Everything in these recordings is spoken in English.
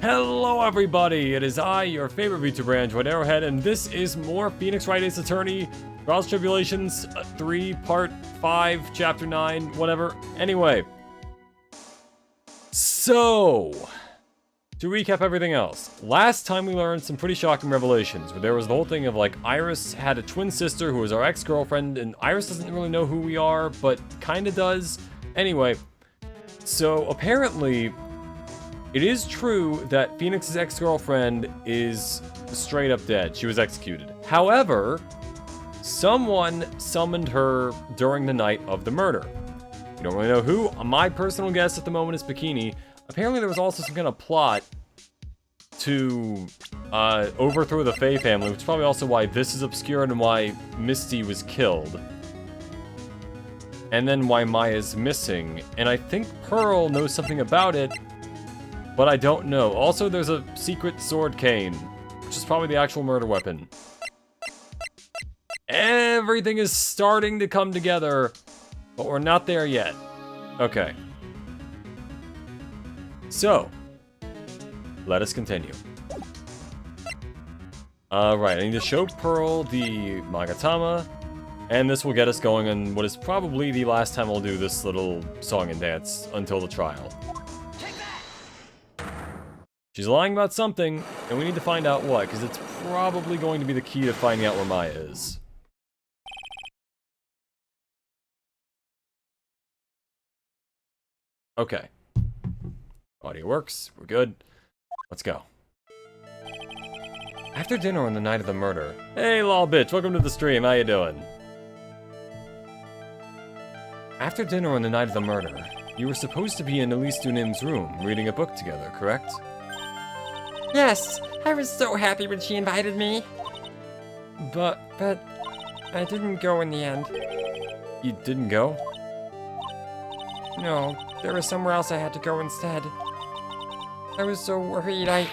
Hello everybody, it is I, your favorite VTuber Android Arrowhead, and this is more Phoenix Wright Ace Attorney, Trials Tribulations 3, Part 5, Chapter 9, whatever. Anyway. So, to recap everything else, last time we learned some pretty shocking revelations, where there was the whole thing of like, Iris had a twin sister who was our ex-girlfriend, and Iris doesn't really know who we are, but kinda does. Anyway, so apparently, it is true that Phoenix's ex-girlfriend is straight up dead. She was executed. However, someone summoned her during the night of the murder. You don't really know who. My personal guess at the moment is Bikini. Apparently there was also some kind of plot to overthrow the Faye family, which is probably also why this is obscured and why Misty was killed. And then why Maya's missing. And I think Pearl knows something about it, but I don't know. Also, there's a secret sword cane, which is probably the actual murder weapon. Everything is starting to come together, but we're not there yet. Okay. So, let us continue. Alright, I need to show Pearl the Magatama, and this will get us going on what is probably the last time I'll do this little song and dance until the trial. She's lying about something, and we need to find out what, because it's probably going to be the key to finding out where Maya is. Okay. Audio works, we're good. Let's go. After dinner on the night of the murder... Hey, lol bitch, welcome to the stream, how you doing? After dinner on the night of the murder, you were supposed to be in Elise Dunim's room, reading a book together, correct? Yes, I was so happy when she invited me. But I didn't go in the end. You didn't go? No, there was somewhere else I had to go instead. I was so worried, I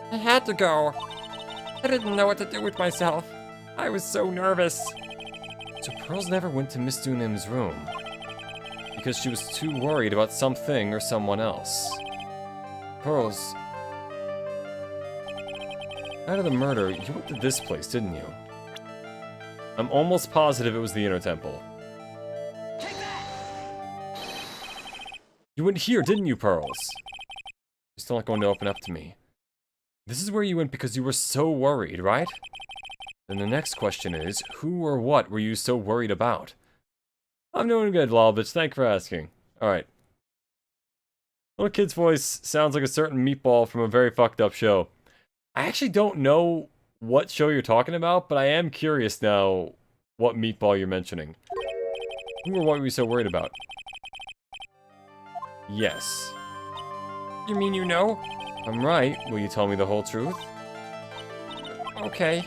had to go. I didn't know what to do with myself. I was so nervous. So Pearls never went to Miss Dunim's room because she was too worried about something or someone else. Pearls... Out of the murder, you went to this place, didn't you? I'm almost positive it was the Inner Temple. Take that! You went here, didn't you, Pearls? You're still not going to open up to me. This is where you went because you were so worried, right? Then the next question is, who or what were you so worried about? I'm doing good, lol, bitch. Thank you for asking. Alright. Little kid's voice sounds like a certain meatball from a very fucked up show. I actually don't know what show you're talking about, but I am curious now what meatball you're mentioning. Who or what were you so worried about? Yes. You mean you know? I'm right. Will you tell me the whole truth? Okay.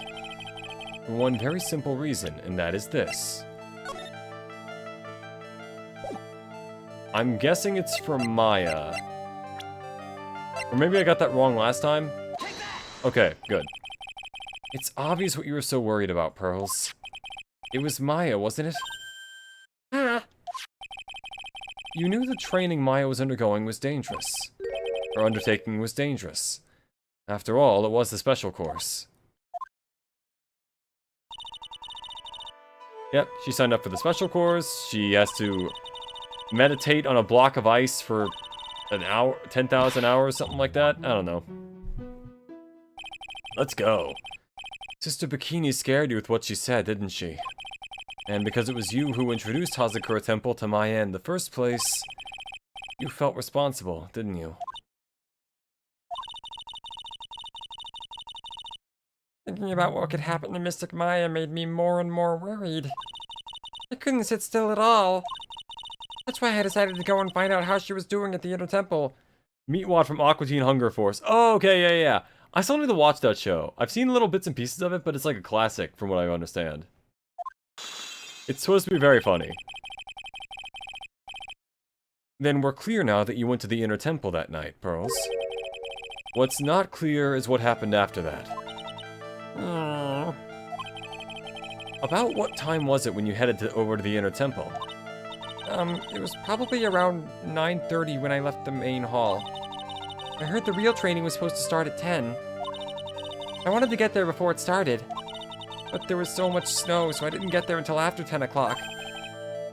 For one very simple reason, and that is this. I'm guessing it's for Maya. Or maybe I got that wrong last time? Okay, good. It's obvious what you were so worried about, Pearls. It was Maya, wasn't it? Huh? You knew the training Maya was undergoing was dangerous. Her undertaking was dangerous. After all, it was the special course. Yep, she signed up for the special course. She has to meditate on a block of ice for an hour, 10,000 hours, something like that. I don't know. Let's go. Sister Bikini scared you with what she said, didn't she? And because it was you who introduced Hazakura Temple to Maya in the first place, you felt responsible, didn't you? Thinking about what could happen to Mystic Maya made me more and more worried. I couldn't sit still at all. That's why I decided to go and find out how she was doing at the Inner Temple. Meatwad from Aqua Teen Hunger Force. Oh, okay, yeah. I still need to watch that show. I've seen little bits and pieces of it, but it's like a classic, from what I understand. It's supposed to be very funny. Then we're clear now that you went to the Inner Temple that night, Pearls. What's not clear is what happened after that. About what time was it when you headed over to the Inner Temple? It was probably around 9:30 when I left the main hall. I heard the real training was supposed to start at 10. I wanted to get there before it started. But there was so much snow, so I didn't get there until after 10 o'clock.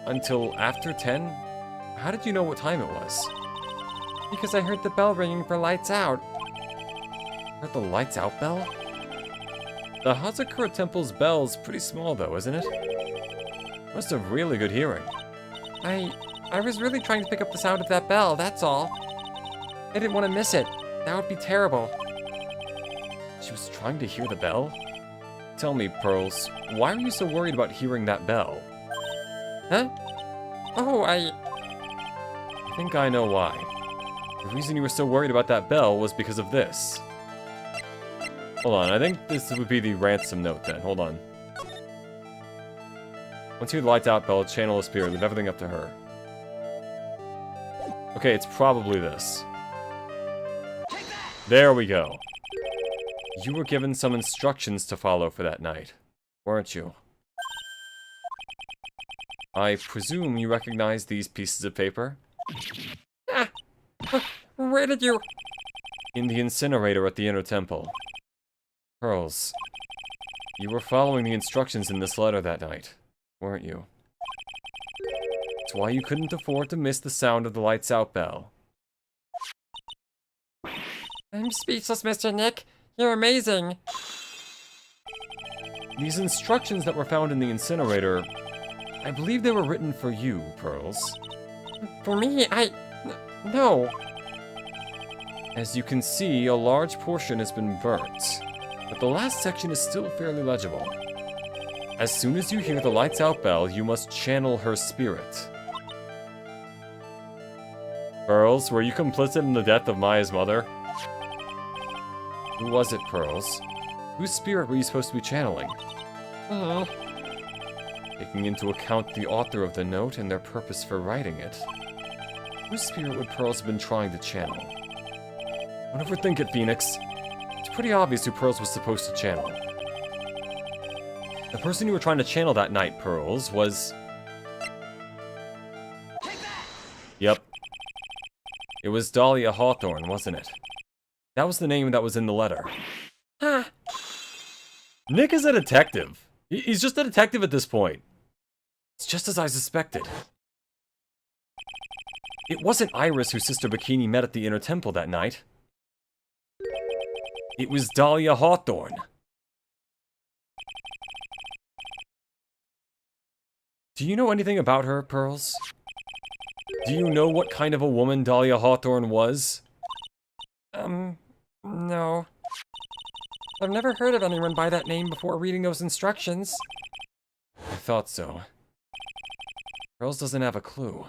Until after 10? How did you know what time it was? Because I heard the bell ringing for lights out. Heard the lights out bell? The Hazakura Temple's bell's pretty small though, isn't it? Must have really good hearing. I was really trying to pick up the sound of that bell, that's all. I didn't want to miss it. That would be terrible. She was trying to hear the bell? Tell me, Pearls, why are you so worried about hearing that bell? Huh? Oh, I think I know why. The reason you were so worried about that bell was because of this. Hold on, I think this would be the ransom note then. Hold on. Once you hear the lights out bell, channel a spirit, leave everything up to her. Okay, it's probably this. There we go. You were given some instructions to follow for that night, weren't you? I presume you recognize these pieces of paper? Ah! Where did you... In the incinerator at the Inner Temple. Pearls, you were following the instructions in this letter that night, weren't you? It's why you couldn't afford to miss the sound of the lights out bell. I'm speechless, Mr. Nick. You're amazing. These instructions that were found in the incinerator, I believe they were written for you, Pearls. For me? No. As you can see, a large portion has been burnt, but the last section is still fairly legible. As soon as you hear the lights out bell, you must channel her spirit. Pearls, were you complicit in the death of Maya's mother? Who was it, Pearls? Whose spirit were you supposed to be channeling? Taking into account the author of the note and their purpose for writing it, whose spirit would Pearls have been trying to channel? Don't overthink it, Phoenix. It's pretty obvious who Pearls was supposed to channel. The person you were trying to channel that night, Pearls, was... Yep. It was Dahlia Hawthorne, wasn't it? That was the name that was in the letter. Ah. Nick is a detective. He's just a detective at this point. It's just as I suspected. It wasn't Iris whose sister Bikini met at the Inner Temple that night. It was Dahlia Hawthorne. Do you know anything about her, Pearls? Do you know what kind of a woman Dahlia Hawthorne was? No. I've never heard of anyone by that name before reading those instructions. I thought so. Pearls doesn't have a clue.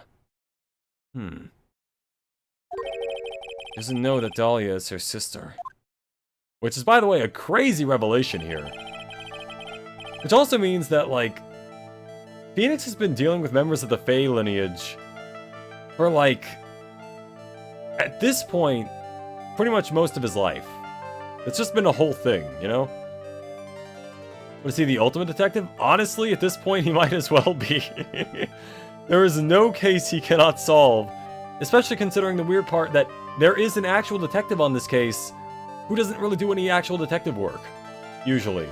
Doesn't know that Dahlia is her sister. Which is, by the way, a crazy revelation here. Which also means that, like, Phoenix has been dealing with members of the Fae lineage for, like, at this point, pretty much most of his life. It's just been a whole thing, you know? But is he the ultimate detective? Honestly, at this point, he might as well be. There is no case he cannot solve, especially considering the weird part that there is an actual detective on this case who doesn't really do any actual detective work, usually.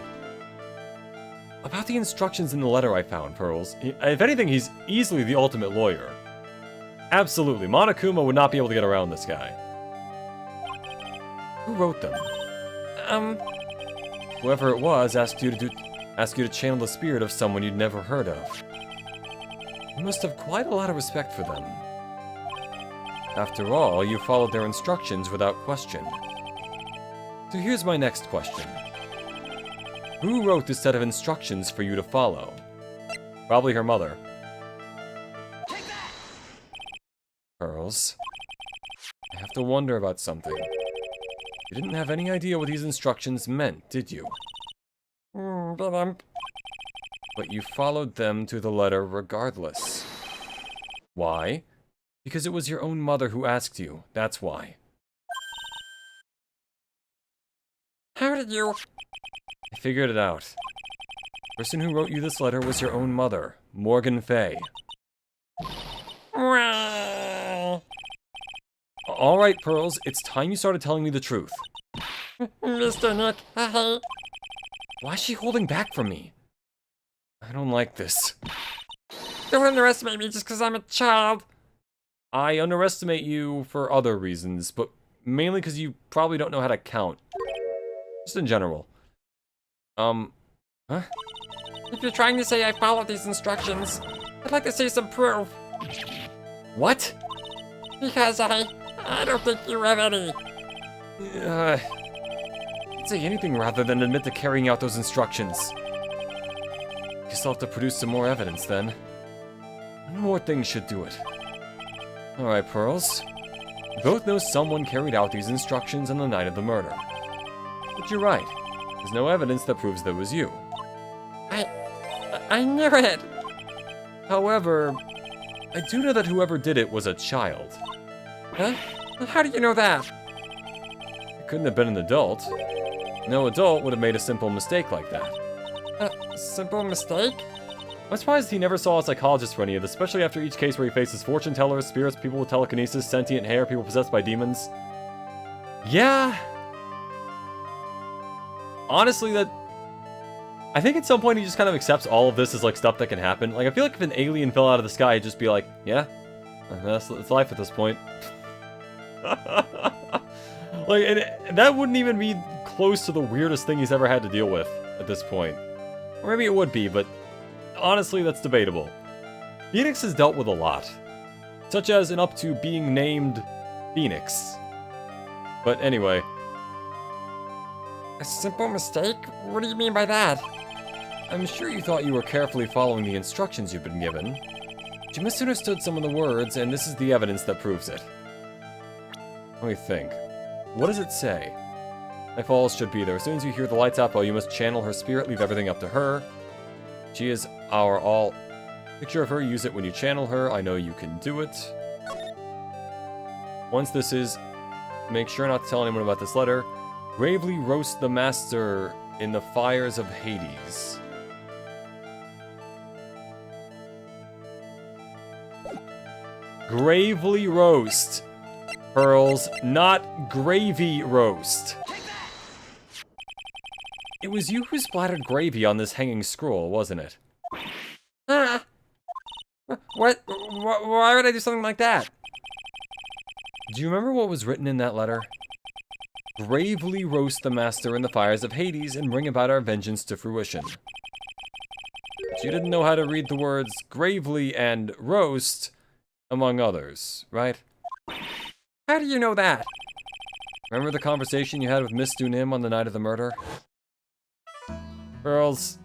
About the instructions in the letter I found, Pearls, if anything, he's easily the ultimate lawyer. Absolutely, Monokuma would not be able to get around this guy. Who wrote them? Whoever it was asked you to channel the spirit of someone you'd never heard of. You must have quite a lot of respect for them. After all, you followed their instructions without question. So here's my next question. Who wrote this set of instructions for you to follow? Probably her mother. Pearls, I have to wonder about something. You didn't have any idea what these instructions meant, did you? But you followed them to the letter regardless. Why? Because it was your own mother who asked you, that's why. How did you... I figured it out. The person who wrote you this letter was your own mother, Morgan Fay. Alright, Pearls, it's time you started telling me the truth. Mr. Nick, Why is she holding back from me? I don't like this. don't underestimate me just because I'm a child. I underestimate you for other reasons, but mainly because you probably don't know how to count. Just in general. Huh? If you're trying to say I followed these instructions, I'd like to see some proof. What? Because I don't think you have any. I'd say anything rather than admit to carrying out those instructions. Guess I'll have to produce some more evidence then. One more thing should do it. Alright, Pearls. You both know someone carried out these instructions on the night of the murder. But you're right. There's no evidence that proves that was you. I knew it. However, I do know that whoever did it was a child. Huh? How do you know that? It couldn't have been an adult. No adult would have made a simple mistake like that. Simple mistake? I'm surprised he never saw a psychologist for any of this, especially after each case where he faces fortune tellers, spirits, people with telekinesis, sentient hair, people possessed by demons. Yeah. Honestly, I think at some point he just kind of accepts all of this as like stuff that can happen. Like, I feel like if an alien fell out of the sky, he'd just be like, yeah, it's life at this point. Like, and that wouldn't even be close to the weirdest thing he's ever had to deal with at this point. Or maybe it would be, but honestly, that's debatable. Phoenix has dealt with a lot, such as an up to being named Phoenix. But anyway. A simple mistake? What do you mean by that? I'm sure you thought you were carefully following the instructions you've been given, but you misunderstood some of the words, and this is the evidence that proves it. Let me think. What does it say? My falls should be there. As soon as you hear the lights out, you must channel her spirit, leave everything up to her. She is our all. Picture of her, use it when you channel her. I know you can do it. Once this is, make sure not to tell anyone about this letter. Gravely roast the master in the fires of Hades. Gravely roast. Pearls, not gravy roast. It was you who splattered gravy on this hanging scroll, wasn't it? What? Why would I do something like that? Do you remember what was written in that letter? Gravely roast the master in the fires of Hades and bring about our vengeance to fruition. But you didn't know how to read the words gravely and roast, among others, right? How do you know that? Remember the conversation you had with Miss Dunim on the night of the murder? Pearls,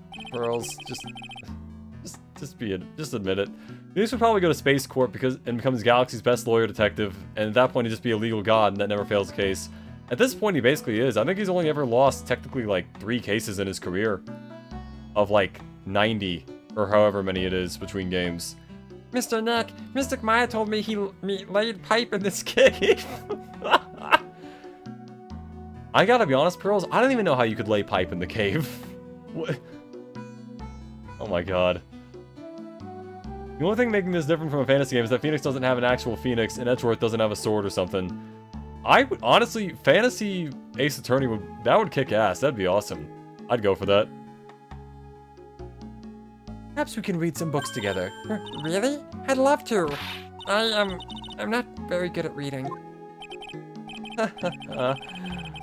just admit it. Phoenix would probably go to Space Corp and becomes Galaxy's best lawyer detective, and at that point he'd just be a legal god, and that never fails the case. At this point, he basically is. I think he's only ever lost technically like 3 cases in his career, of like 90 or however many it is between games. Mr. Nick, Mystic Maya told me he laid pipe in this cave. I gotta be honest, Pearls, I don't even know how you could lay pipe in the cave. What? Oh my god. The only thing making this different from a fantasy game is that Phoenix doesn't have an actual Phoenix and Edgeworth doesn't have a sword or something. I would, honestly, fantasy Ace Attorney would kick ass. That'd be awesome. I'd go for that. Perhaps we can read some books together. Really? I'd love to. I'm not very good at reading.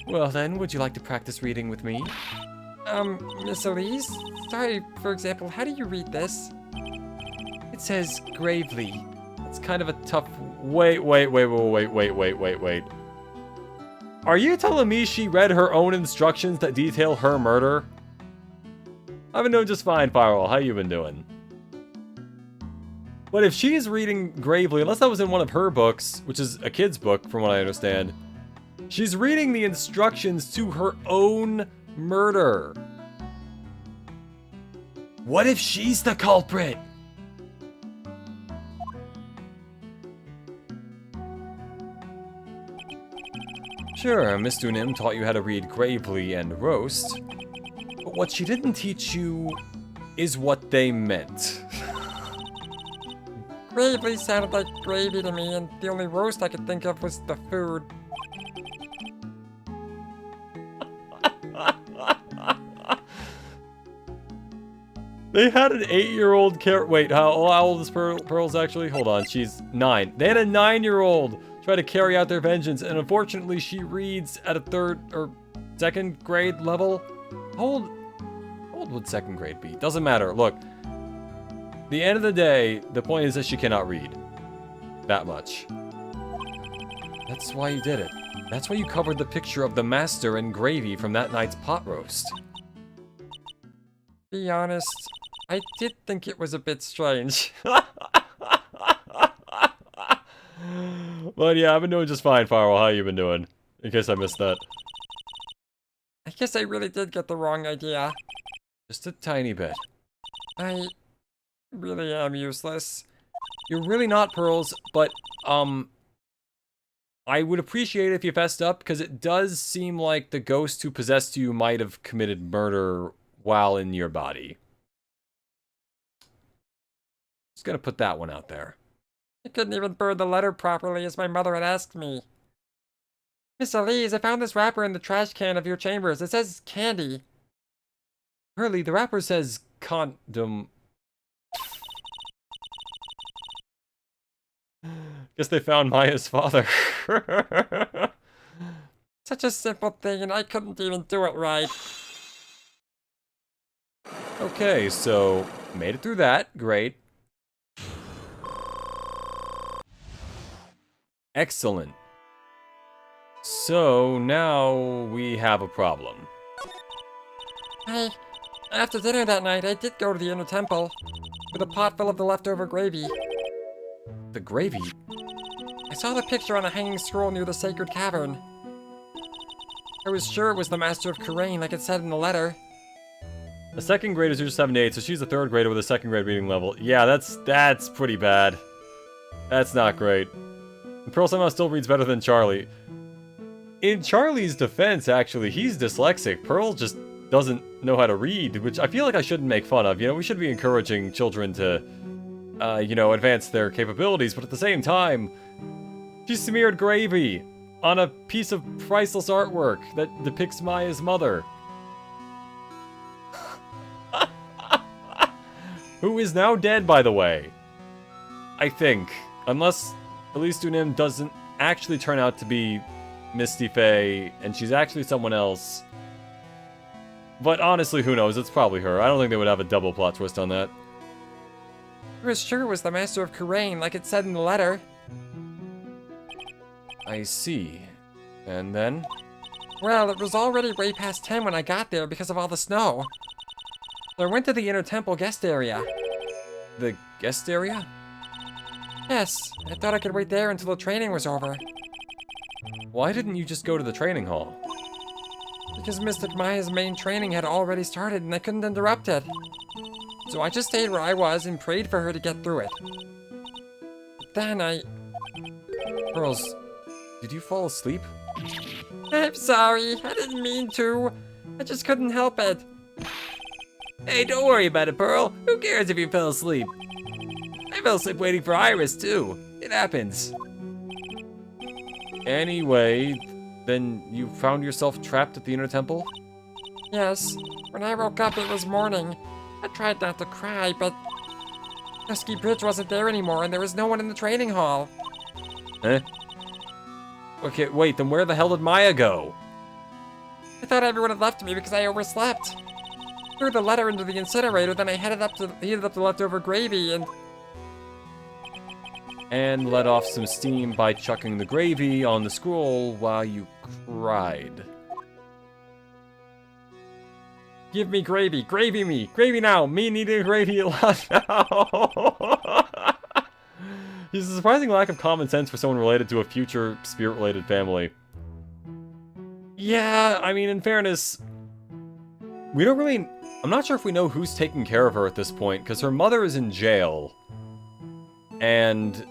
Well then, would you like to practice reading with me? Miss Elise? Sorry, for example, how do you read this? It says gravely. It's kind of a tough... Wait. Are you telling me she read her own instructions that detail her murder? I've been doing just fine, Firewall. How you been doing? But if she is reading gravely, unless that was in one of her books, which is a kid's book from what I understand, she's reading the instructions to her own murder. What if she's the culprit? Sure, Miss Dunim taught you how to read gravely and roast, but what she didn't teach you is what they meant. Gravely sounded like gravy to me, and the only roast I could think of was the food. They had an 8-year-old wait, how old is Pearls actually? Hold on, she's 9. They had a 9-year-old try to carry out their vengeance, and unfortunately she reads at a 3rd or 2nd grade level. How old would 2nd grade be? Doesn't matter. Look, the end of the day, the point is that she cannot read. That much. That's why you did it. That's why you covered the picture of the master in gravy from that night's pot roast. Be honest, I did think it was a bit strange. But yeah, I've been doing just fine, Firewall. How you been doing? In case I missed that. I guess I really did get the wrong idea. Just a tiny bit. I really am useless. You're really not, Pearls, but, I would appreciate it if you fessed up, because it does seem like the ghost who possessed you might have committed murder while in your body. Just gonna put that one out there. I couldn't even burn the letter properly as my mother had asked me. Miss Elise, I found this wrapper in the trash can of your chambers. It says candy. Hurley, the wrapper says condom. Guess they found Maya's father. Such a simple thing, and I couldn't even do it right. Okay, so made it through that. Great. Excellent. So now we have a problem. After dinner that night, I did go to the inner temple with a pot full of the leftover gravy. The gravy? I saw the picture on a hanging scroll near the sacred cavern. I was sure it was the Master of Kurain, like it said in the letter. A 2nd grader is just 7 to 8, so she's a 3rd grader with a 2nd grade reading level. Yeah, that's pretty bad. That's not great. And Pearl somehow still reads better than Charlie. In Charlie's defense, actually, he's dyslexic. Pearl just doesn't know how to read, which I feel like I shouldn't make fun of. You know, we should be encouraging children to, you know, advance their capabilities, but at the same time, she smeared gravy on a piece of priceless artwork that depicts Maya's mother. Who is now dead, by the way. I think. Unless Elise Dunim doesn't actually turn out to be Misty Faye, and she's actually someone else. But honestly, who knows? It's probably her. I don't think they would have a double plot twist on that. I was sure it was the Master of Kurain, like it said in the letter. I see. And then? Well, it was already way past 10 when I got there because of all the snow. So I went to the inner temple guest area. The guest area? Yes, I thought I could wait there until the training was over. Why didn't you just go to the training hall? Because Mystic Maya's main training had already started and I couldn't interrupt it. So I just stayed where I was and prayed for her to get through it. But then Pearls, did you fall asleep? I'm sorry, I didn't mean to. I just couldn't help it. Hey, don't worry about it, Pearl. Who cares if you fell asleep? I fell asleep waiting for Iris, too. It happens. Anyway, then you found yourself trapped at the inner temple? Yes, when I woke up it was morning. I tried not to cry, but Dusky Bridge wasn't there anymore and there was no one in the training hall. Eh? Okay, wait, then where the hell did Maya go? I thought everyone had left me because I overslept. Threw the letter into the incinerator, then I heated up the leftover gravy and let off some steam by chucking the gravy on the scroll while you cried. Give me gravy, gravy me, gravy now, me needing gravy a lot now. There's a surprising lack of common sense for someone related to a future spirit-related family. Yeah, I mean, in fairness, we don't really... I'm not sure if we know who's taking care of her at this point, because her mother is in jail. And...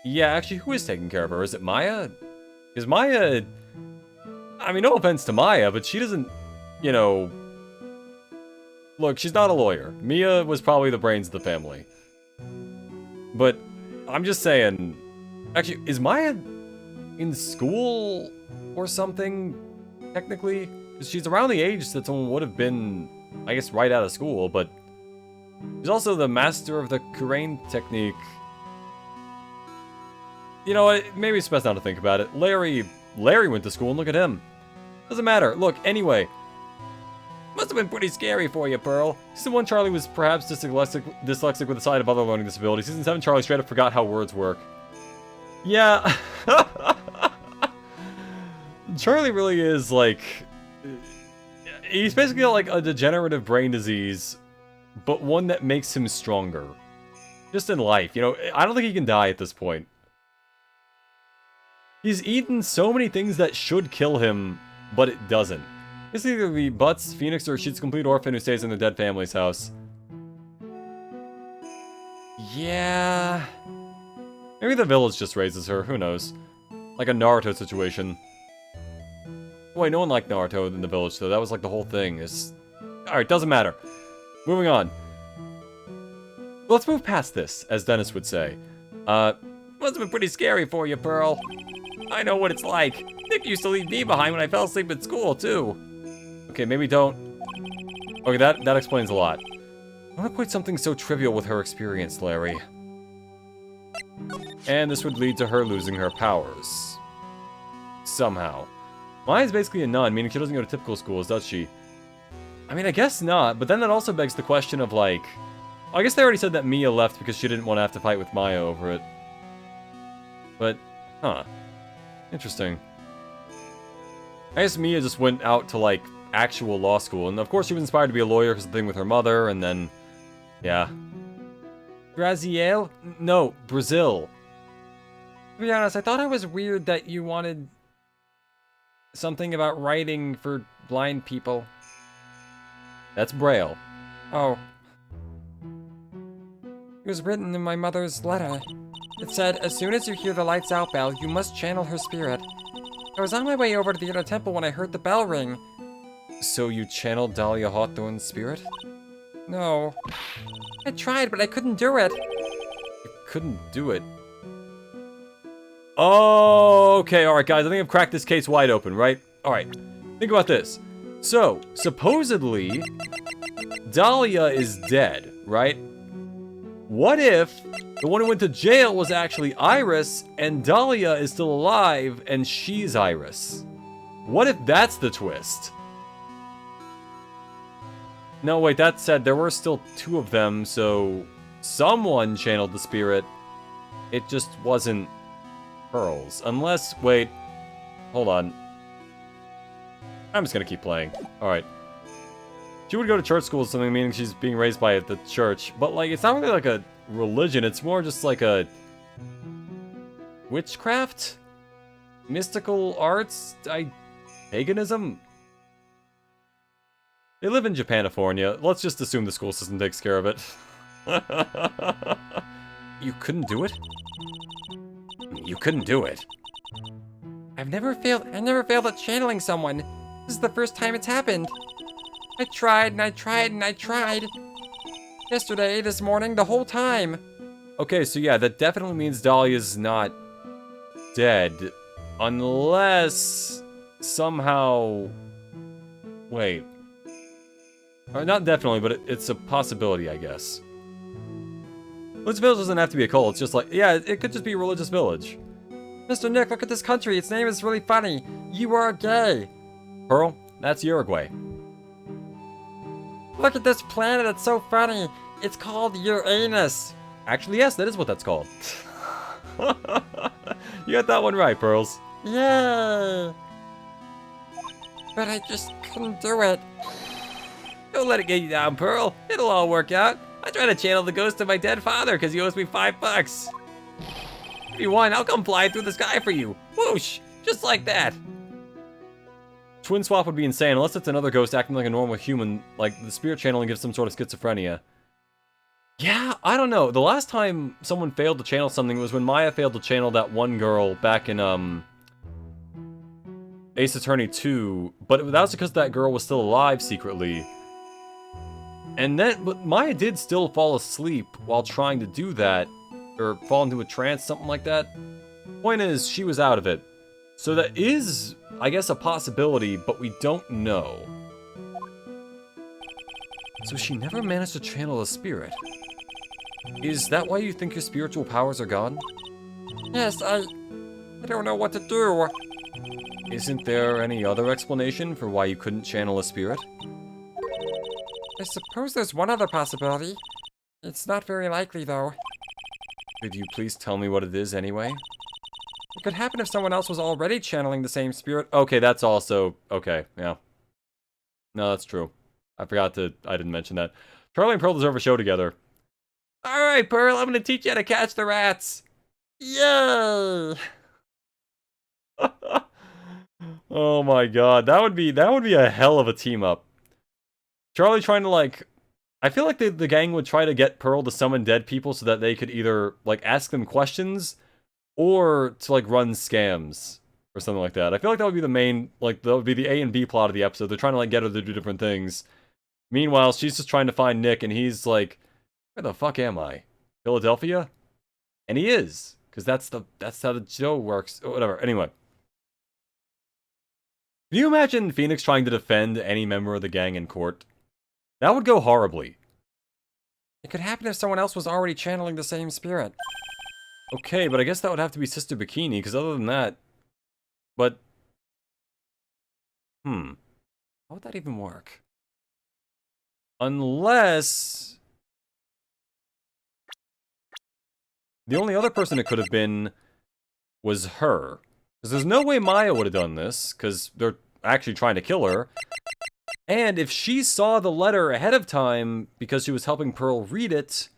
yeah, actually, who is taking care of her? Is it Maya? Is Maya... I mean, no offense to Maya, but she doesn't, you know... Look, she's not a lawyer. Mia was probably the brains of the family. But I'm just saying, actually, is Maya in school or something, technically? 'Cause she's around the age that someone would have been, I guess, right out of school, but she's also the master of the Kurain technique. You know what, maybe it's best not to think about it. Larry went to school, and look at him. Doesn't matter. Look, anyway. Must have been pretty scary for you, Pearl. Season 1, Charlie was perhaps dyslexic with a side of other learning disabilities. Season 7, Charlie straight up forgot how words work. Yeah. Charlie really is, like... He's basically got, like, a degenerative brain disease, but one that makes him stronger. Just in life, you know? I don't think he can die at this point. He's eaten so many things that should kill him, but it doesn't. It's either the Butts, Phoenix, or she's a complete orphan who stays in the dead family's house. Yeah... Maybe the village just raises her, who knows. Like a Naruto situation. Wait, no one liked Naruto in the village, though. That was like the whole thing. Alright, doesn't matter. Moving on. Let's move past this, as Dennis would say. Must have been pretty scary for you, Pearl. I know what it's like. Nick used to leave me behind when I fell asleep at school, too. Okay, maybe don't. Okay, that explains a lot. I want to point something so trivial with her experience, Larry. And this would lead to her losing her powers. Somehow. Maya's basically a nun, meaning she doesn't go to typical schools, does she? I mean, I guess not, but then that also begs the question of, like... I guess they already said that Mia left because she didn't want to have to fight with Maya over it. But, huh. Interesting. I guess Mia just went out to, like, actual law school, and of course she was inspired to be a lawyer because of the thing with her mother, and then... Yeah. Brazil? No, Brazil. To be honest, I thought it was weird that you wanted... something about writing for blind people. That's Braille. Oh. It was written in my mother's letter. It said, as soon as you hear the lights out bell, you must channel her spirit. I was on my way over to the inner temple when I heard the bell ring. So you channeled Dahlia Hawthorne's spirit? No. I tried, but I couldn't do it. You couldn't do it? Oh, okay, alright guys, I think I've cracked this case wide open, right? Alright, think about this. So, supposedly, Dahlia is dead, right? What if the one who went to jail was actually Iris, and Dahlia is still alive, and she's Iris? What if that's the twist? No, wait, that said, there were still two of them, so someone channeled the spirit. It just wasn't Pearls. Unless, wait, hold on. I'm just gonna keep playing. Alright. She would go to church school or something, meaning she's being raised by the church. But, like, it's not really like a religion, it's more just like a... witchcraft? Mystical arts? Paganism? They live in Japanifornia. Let's just assume the school system takes care of it. You couldn't do it? You couldn't do it. I never failed at channeling someone. This is the first time it's happened. I tried and I tried and I tried. Yesterday, this morning, the whole time. Okay, so yeah, that definitely means Dahlia's not dead. Unless somehow... Wait. Not definitely, but it's a possibility, I guess. This village doesn't have to be a cult, it's just like, yeah, it could just be a religious village. Mr. Nick, look at this country, its name is really funny. You are gay. Pearl, that's Uruguay. Look at this planet, it's so funny. It's called Uranus. Actually, yes, that is what that's called. You got that one right, Pearls. Yay! But I just couldn't do it. Don't let it get you down, Pearl. It'll all work out. I tried to channel the ghost of my dead father because he owes me $5. If you want, I'll come flying through the sky for you. Whoosh! Just like that. Twin swap would be insane, unless it's another ghost acting like a normal human, like the spirit channeling gives some sort of schizophrenia. Yeah, I don't know. The last time someone failed to channel something was when Maya failed to channel that one girl back in, Ace Attorney 2, but that was because that girl was still alive secretly. And then, but Maya did still fall asleep while trying to do that. or fall into a trance, something like that. Point is, she was out of it. So that is, I guess, a possibility, but we don't know. So she never managed to channel a spirit. Is that why you think your spiritual powers are gone? Yes, I don't know what to do. Isn't there any other explanation for why you couldn't channel a spirit? I suppose there's one other possibility. It's not very likely, though. Could you please tell me what it is anyway? It could happen if someone else was already channeling the same spirit. Okay, that's also... okay, yeah. No, that's true. I didn't mention that. Charlie and Pearl deserve a show together. Alright, Pearl, I'm gonna teach you how to catch the rats. Yay! Oh my god, that would be a hell of a team up. Charlie trying to, like... I feel like the gang would try to get Pearl to summon dead people so that they could either, like, ask them questions or to, like, run scams or something like that. I feel like that would be the main, like, that would be the A and B plot of the episode. They're trying to, like, get her to do different things. Meanwhile, she's just trying to find Nick, and he's like, where the fuck am I? Philadelphia? And he is, because that's how the show works. Whatever, anyway. Can you imagine Phoenix trying to defend any member of the gang in court? That would go horribly. It could happen if someone else was already channeling the same spirit. Okay, but I guess that would have to be Sister Bikini, because other than that... But... How would that even work? Unless... The only other person it could have been was her. Because there's no way Maya would have done this, because they're actually trying to kill her. And if she saw the letter ahead of time because she was helping Pearl read it,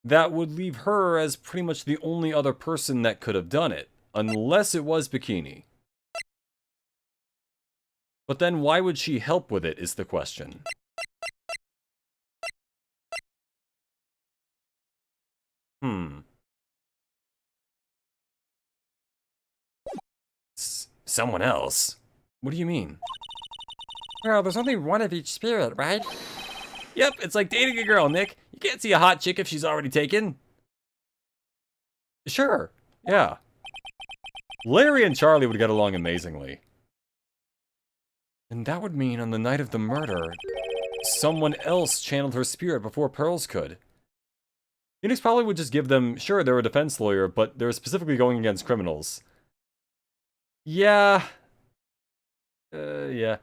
that would leave her as pretty much the only other person that could have done it. Unless it was Bikini. But then why would she help with it is the question. Someone else? What do you mean? Well, there's only one of each spirit, right? Yep, it's like dating a girl, Nick. You can't see a hot chick if she's already taken. Sure, yeah. Larry and Charlie would get along amazingly. And that would mean on the night of the murder, someone else channeled her spirit before Pearls could. Phoenix probably would just give them, sure, they're a defense lawyer, but they're specifically going against criminals. Yeah. Yeah.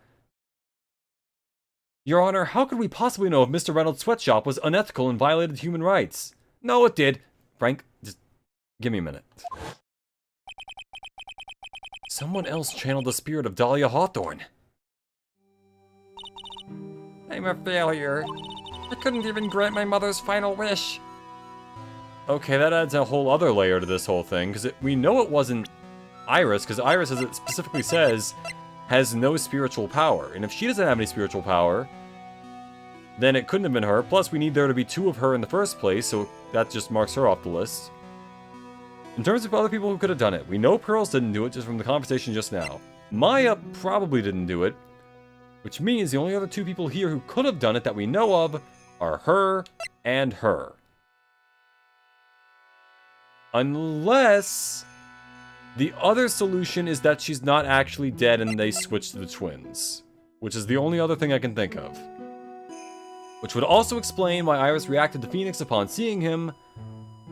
Your Honor, how could we possibly know if Mr. Reynolds' sweatshop was unethical and violated human rights? No, it did. Frank, just give me a minute. Someone else channeled the spirit of Dahlia Hawthorne. I'm a failure. I couldn't even grant my mother's final wish. Okay, that adds a whole other layer to this whole thing, because we know it wasn't Iris, because Iris, as it specifically says, has no spiritual power. And if she doesn't have any spiritual power, then it couldn't have been her. Plus, we need there to be two of her in the first place, so that just marks her off the list. In terms of other people who could have done it, we know Pearls didn't do it just from the conversation just now. Maya probably didn't do it, which means the only other two people here who could have done it that we know of are her and her. Unless the other solution is that she's not actually dead and they switched to the twins, which is the only other thing I can think of. Which would also explain why Iris reacted to Phoenix upon seeing him,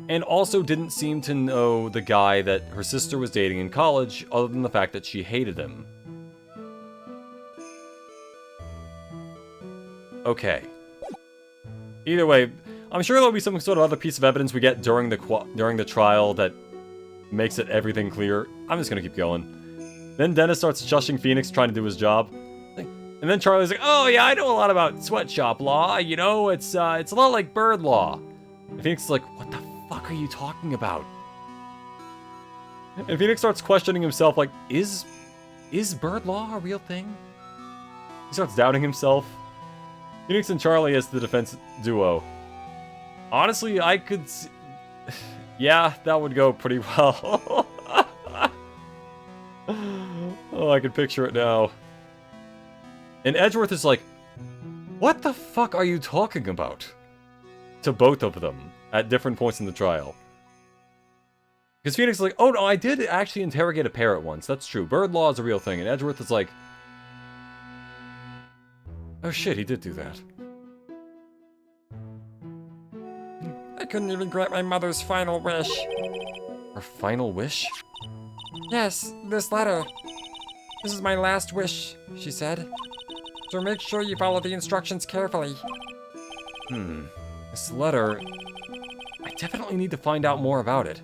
and also didn't seem to know the guy that her sister was dating in college, other than the fact that she hated him. Okay. Either way, I'm sure there'll be some sort of other piece of evidence we get during the trial that makes it everything clear. I'm just gonna keep going. Then Dennis starts shushing Phoenix, trying to do his job. And then Charlie's like, oh yeah, I know a lot about sweatshop law, you know, it's a lot like bird law. And Phoenix is like, what the fuck are you talking about? And Phoenix starts questioning himself, like, is bird law a real thing? He starts doubting himself. Phoenix and Charlie as the defense duo. Honestly, I could see... Yeah, that would go pretty well. Oh, I can picture it now. And Edgeworth is like, what the fuck are you talking about? To both of them. at different points in the trial. Because Phoenix is like, oh no, I did actually interrogate a parrot once. That's true. Bird law is a real thing. And Edgeworth is like, oh shit, he did do that. I couldn't even grant my mother's final wish. Her final wish? Yes, this letter. This is my last wish, she said. So make sure you follow the instructions carefully. This letter... I definitely need to find out more about it.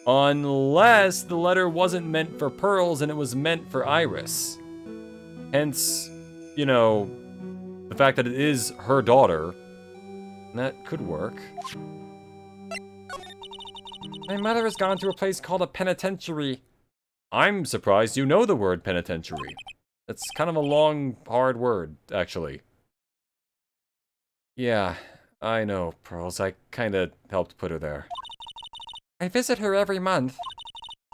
Unless the letter wasn't meant for Pearls and it was meant for Iris. Hence, you know, the fact that it is her daughter. That could work. My mother has gone to a place called a penitentiary. I'm surprised you know the word penitentiary. That's kind of a long, hard word, actually. Yeah, I know, Pearls. I kinda helped put her there. I visit her every month.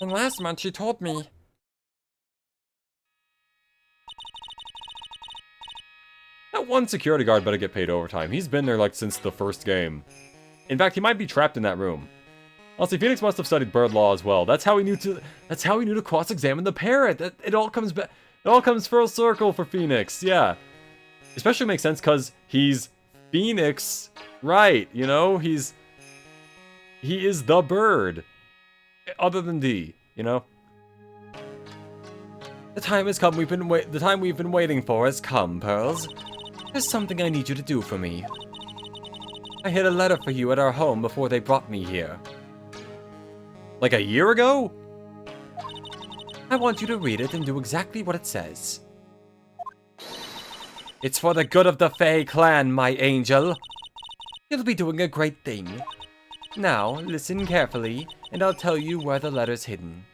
And last month she told me. That one security guard better get paid overtime. He's been there, like, since the first game. In fact, he might be trapped in that room. Honestly, Phoenix must have studied bird law as well. That's how he knew to cross-examine the parrot. It all comes back. It all comes full circle for Phoenix. Yeah. Especially makes sense because he's Phoenix, right? You know, he is the bird. Other than D, you know. The time has come. The time we've been waiting for has come, Pearls. There's something I need you to do for me. I hid a letter for you at our home before they brought me here. Like a year ago? I want you to read it and do exactly what it says. It's for the good of the Fae clan, my angel. You'll be doing a great thing. Now, listen carefully, and I'll tell you where the letter's hidden.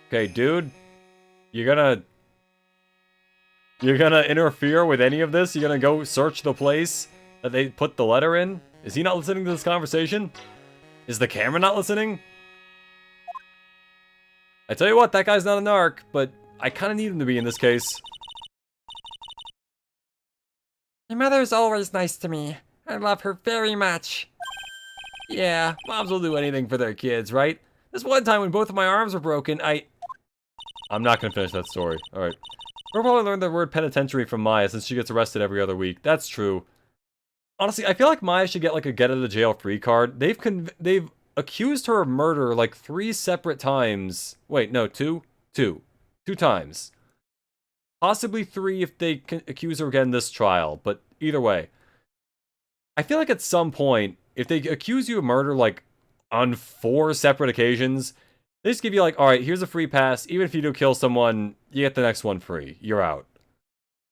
Okay, dude. You're gonna interfere with any of this? You're gonna go search the place that they put the letter in? Is he not listening to this conversation? Is the camera not listening? I tell you what, that guy's not a narc, but I kind of need him to be in this case. My mother's always nice to me. I love her very much. Yeah, moms will do anything for their kids, right? This one time when both of my arms were broken, I'm not gonna finish that story. Alright. We'll probably learn the word penitentiary from Maya since she gets arrested every other week. That's true. Honestly, I feel like Maya should get like a get out of jail free card. They've accused her of murder like 3 separate times. Wait, no, 2? 2 times. Possibly 3 if they accuse her again in this trial, but either way. I feel like at some point, if they accuse you of murder like on 4 separate occasions, they just give you like, alright, here's a free pass. Even if you do kill someone, you get the next one free. You're out.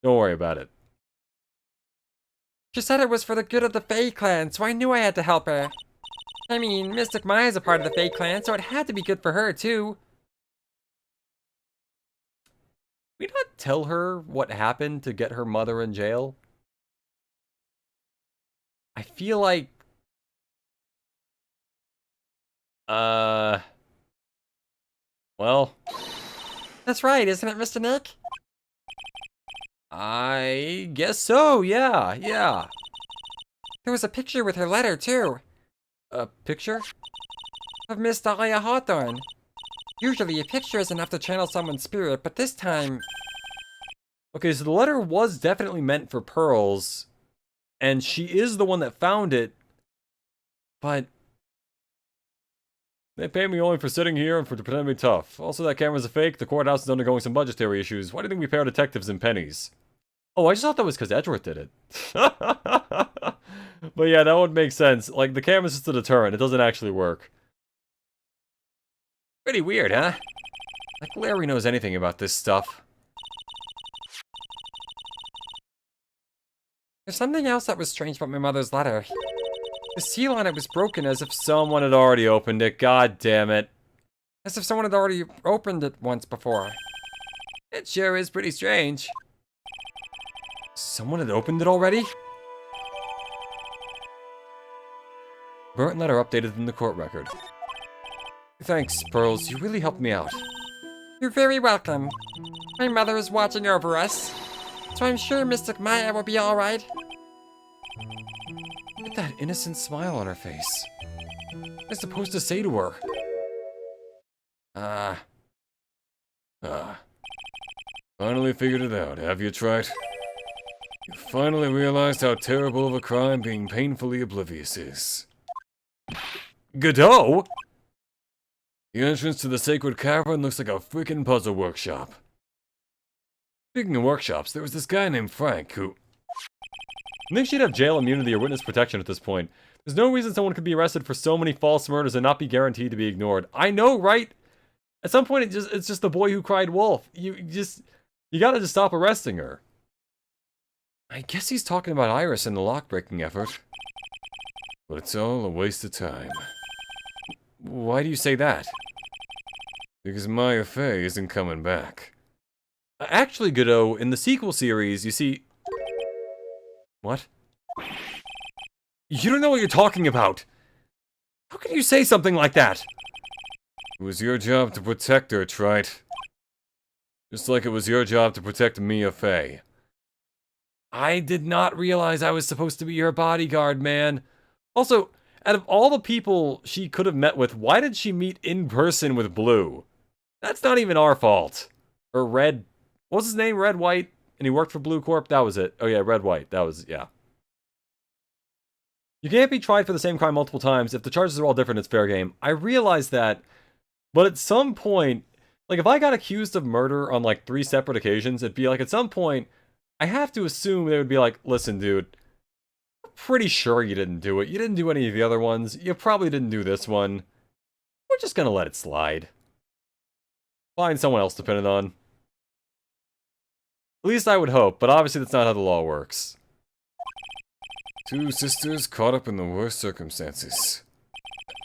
Don't worry about it. She said it was for the good of the Fae clan, so I knew I had to help her. I mean, Mystic Maya's a part of the Fae clan, so it had to be good for her, too. We not tell her what happened to get her mother in jail? I feel like... Well... That's right, isn't it, Mr. Nick? I guess so, yeah. There was a picture with her letter, too. A picture? Of Miss Dahlia Hawthorne. Usually a picture is enough to channel someone's spirit, but this time... Okay, so the letter was definitely meant for Pearls, and she is the one that found it, but... They pay me only for sitting here and for pretending to be tough. Also, that camera's a fake. The courthouse is undergoing some budgetary issues. Why do you think we pay our detectives in pennies? Oh, I just thought that was because Edgeworth did it. But yeah, that would make sense. Like, the camera's just a deterrent. It doesn't actually work. Pretty weird, huh? Like Larry knows anything about this stuff. There's something else that was strange about my mother's letter. The seal on it was broken as if Someone had already opened it. God damn it. someone had already opened it once before. It sure is pretty strange. Someone had opened it already? Burnt letter updated in the court record. Thanks, Pearls. You really helped me out. You're very welcome. My mother is watching over us, so I'm sure Mystic Maya will be alright. Look at that innocent smile on her face. What am I supposed to say to her? Finally figured it out, have you, Trite? You finally realized how terrible of a crime being painfully oblivious is. Godot? The entrance to the sacred cavern looks like a freaking puzzle workshop. Speaking of workshops, there was this guy named Frank who... I think she'd have jail immunity or witness protection at this point. There's no reason someone could be arrested for so many false murders and not be guaranteed to be ignored. I know, right? At some point, it's just the boy who cried wolf. You gotta just stop arresting her. I guess he's talking about Iris and the lock-breaking effort. But it's all a waste of time. Why do you say that? Because Maya Fey isn't coming back. Actually, Godot, in the sequel series, you see... What? You don't know what you're talking about! How can you say something like that? It was your job to protect her, Trite. Just like it was your job to protect Mia Fey. I did not realize I was supposed to be your bodyguard, man. Also, out of all the people she could have met with, why did she meet in person with Blue? That's not even our fault. Or Red... What's his name? Red White? And he worked for Blue Corp? That was it. Oh yeah, Red White. That was... yeah. You can't be tried for the same crime multiple times. If the charges are all different, it's fair game. I realize that, but at some point... Like, if I got accused of murder on, like, 3 separate occasions, it'd be like, at some point, I have to assume they would be like, listen, dude, I'm pretty sure you didn't do it. You didn't do any of the other ones. You probably didn't do this one. We're just gonna let it slide. Find someone else to pin it on. At least I would hope, but obviously that's not how the law works. 2 sisters caught up in the worst circumstances.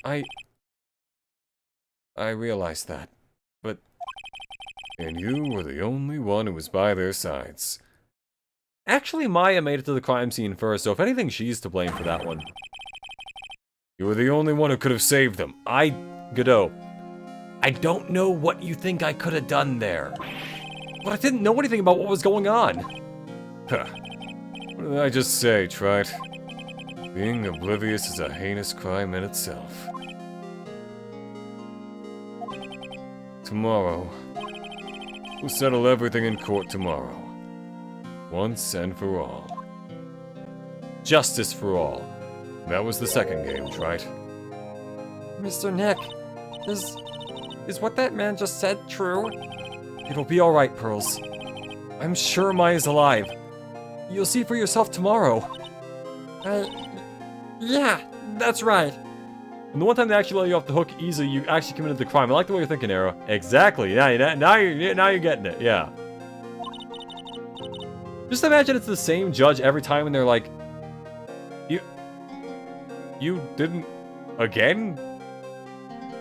I realized that, but... And you were the only one who was by their sides. Actually, Maya made it to the crime scene first, so if anything, she's to blame for that one. You were the only one who could have saved them. Godot, I don't know what you think I could have done there. But I didn't know anything about what was going on. Huh. What did I just say, Trite? Being oblivious is a heinous crime in itself. Tomorrow... We'll settle everything in court tomorrow. Once and for all. Justice for all. That was the second game, Trite. Mr. Nick, is what that man just said true? It'll be alright, Pearls. I'm sure Maya's alive. You'll see for yourself tomorrow. Yeah, that's right. And the one time they actually let you off the hook easily, you actually committed the crime. I like the way you're thinking, Arrow. Exactly. Now you're getting it. Yeah. Just imagine it's the same judge every time, and they're like, "You didn't again?"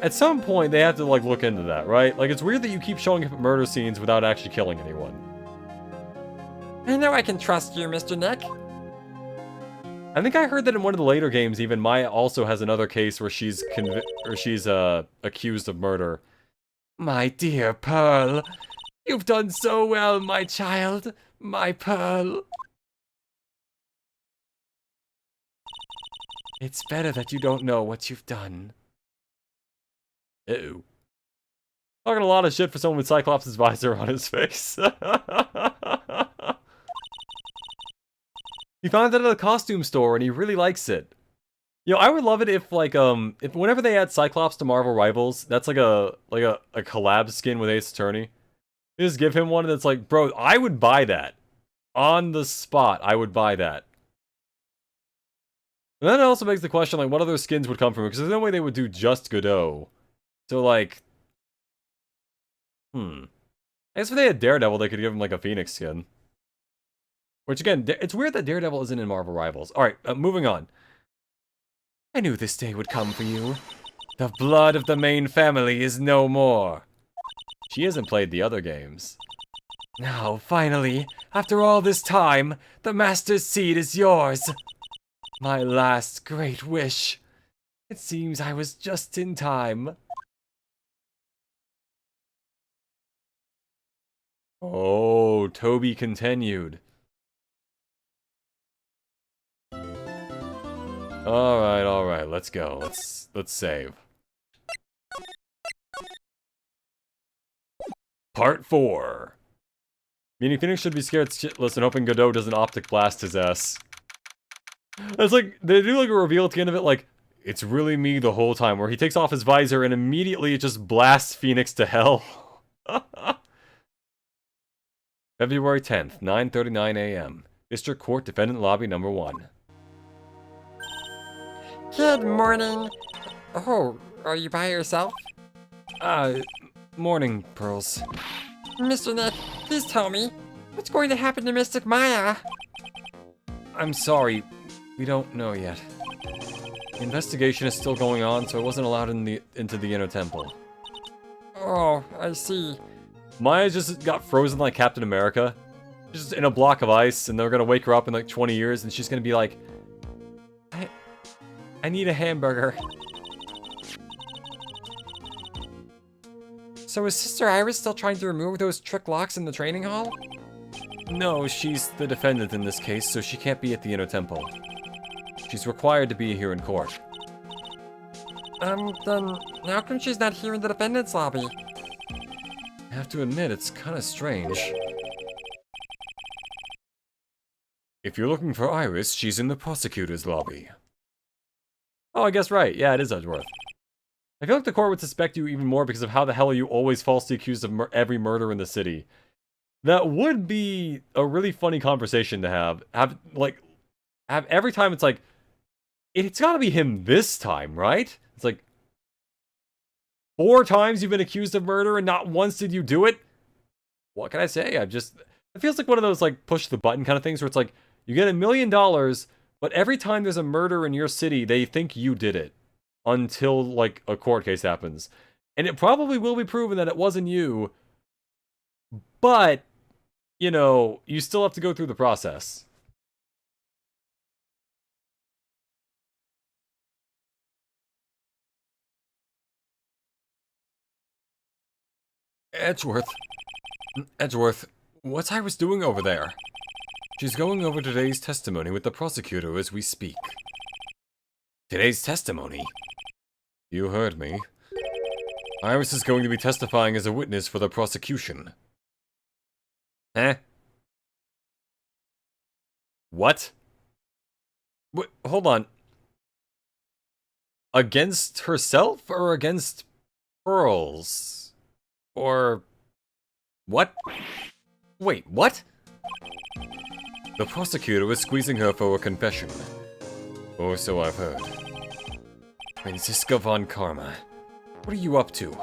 At some point, they have to like look into that, right? Like, it's weird that you keep showing up at murder scenes without actually killing anyone. I know I can trust you, Mr. Nick. I think I heard that in one of the later games, even Maya also has another case where she's accused of murder. My dear Pearl, you've done so well, my child, my Pearl. It's better that you don't know what you've done. Ew. Talking a lot of shit for someone with Cyclops' visor on his face. He found it at a costume store and he really likes it. You know, I would love it if like if whenever they add Cyclops to Marvel Rivals, that's like a collab skin with Ace Attorney. They just give him one that's like, bro, I would buy that. On the spot, I would buy that. And then it also begs the question, like, what other skins would come from it? Because there's no way they would do just Godot. So like, I guess if they had Daredevil, they could give him like a Phoenix skin. Which again, it's weird that Daredevil isn't in Marvel Rivals. Alright, moving on. I knew this day would come for you. The blood of the main family is no more. She hasn't played the other games. Now, finally, after all this time, the Master's Seed is yours. My last great wish. It seems I was just in time. Oh, Toby continued. All right, let's go. Let's save. Part 4. Meaning Phoenix should be scared shitless and hoping Godot doesn't optic blast his ass. It's like, they do like a reveal at the end of it, like, it's really me the whole time, where he takes off his visor and immediately it just blasts Phoenix to hell. February 10th, 9:39 a.m. District Court Defendant Lobby Number 1. Good morning. Oh, are you by yourself? Morning, Pearls. Mr. Nick, please tell me, what's going to happen to Mystic Maya? I'm sorry, we don't know yet. The investigation is still going on, so I wasn't allowed into the inner temple. Oh, I see. Maya just got frozen like Captain America. Just in a block of ice, and they're gonna wake her up in like 20 years, and she's gonna be like, I need a hamburger. So is Sister Iris still trying to remove those trick locks in the training hall? No, she's the defendant in this case, so she can't be at the inner temple. She's required to be here in court. Then how come she's not here in the defendant's lobby? I have to admit, it's kinda strange. If you're looking for Iris, she's in the prosecutor's lobby. Oh, I guess right. Yeah, it is Edgeworth. I feel like the court would suspect you even more because of how the hell are you always falsely accused of every murder in the city. That would be a really funny conversation to have. Have every time it's like, it's gotta be him this time, right? It's like, 4 times you've been accused of murder and not once did you do it? What can I say? It feels like one of those like push the button kind of things where it's like, you get $1 million, but every time there's a murder in your city, they think you did it. Until, like, a court case happens. And it probably will be proven that it wasn't you. But, you know, you still have to go through the process. Edgeworth, what's Iris doing over there? She's going over today's testimony with the prosecutor as we speak. Today's testimony? You heard me. Iris is going to be testifying as a witness for the prosecution. Eh? What? Hold on. Against herself or against Pearls? Or... what? Wait, what? The prosecutor was squeezing her for a confession. Or so I've heard. Franziska von Karma. What are you up to?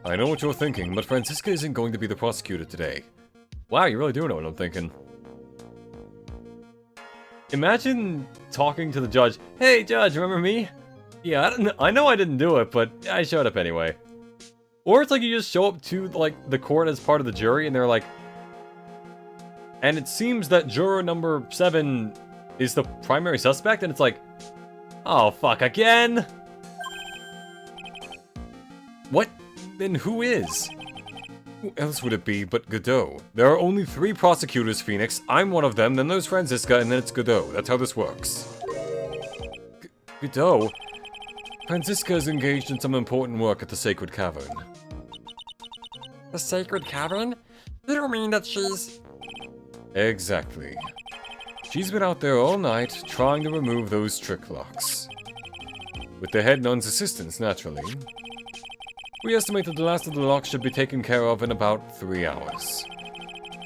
I know what you're thinking, but Franziska isn't going to be the prosecutor today. Wow, you really do know what I'm thinking. Imagine talking to the judge. Hey, judge, remember me? Yeah, I know I didn't do it, but I showed up anyway. Or it's like you just show up to, like, the court as part of the jury, and they're like... and it seems that juror number 7 is the primary suspect, and it's like... oh, fuck, again? What? Then who is? Who else would it be but Godot? There are only 3 prosecutors, Phoenix. I'm one of them, then there's Franziska, and then it's Godot. That's how this works. Godot? Franziska is engaged in some important work at the Sacred Cavern. The Sacred Cavern? You don't mean that she's... Exactly. She's been out there all night, trying to remove those trick locks. With the head nun's assistance, naturally. We estimate that the last of the locks should be taken care of in about 3 hours.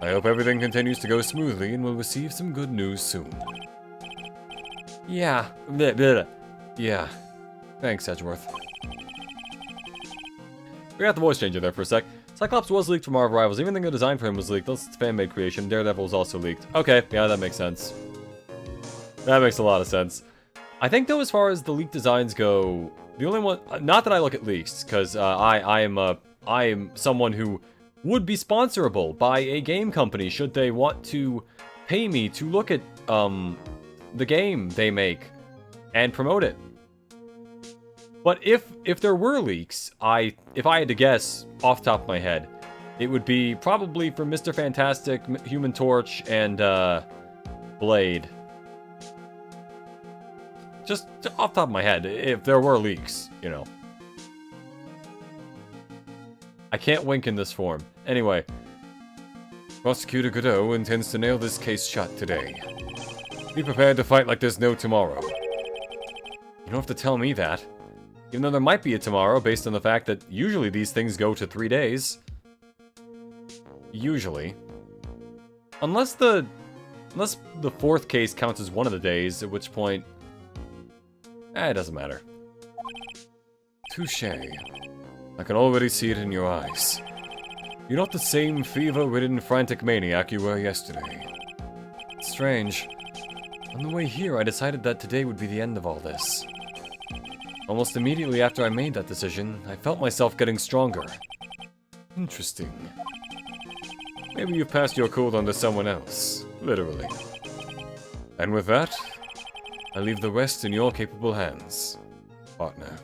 I hope everything continues to go smoothly and we'll receive some good news soon. Yeah. Bleh, bleh. Yeah. Thanks, Edgeworth. We got the voice changer there for a sec. Cyclops was leaked from our rivals. Even the design for him was leaked. That's fan-made creation. Daredevil was also leaked. Okay, yeah, that makes sense. That makes a lot of sense. I think, though, as far as the leaked designs go, the only one... not that I look at leaks, because I am someone who would be sponsorable by a game company should they want to pay me to look at the game they make and promote it. But if there were leaks, if I had to guess off the top of my head, it would be probably for Mr. Fantastic, Human Torch, and Blade. Just off the top of my head, if there were leaks, you know. I can't wink in this form. Anyway. Prosecutor Godot intends to nail this case shut today. Be prepared to fight like there's no tomorrow. You don't have to tell me that. Even though there might be a tomorrow based on the fact that usually these things go to 3 days. Usually. Unless the fourth case counts as one of the days, at which point... it doesn't matter. Touché. I can already see it in your eyes. You're not the same fever-ridden frantic maniac you were yesterday. It's strange. On the way here, I decided that today would be the end of all this. Almost immediately after I made that decision, I felt myself getting stronger. Interesting. Maybe you've passed your cold on to someone else. Literally. And with that, I leave the rest in your capable hands, partner.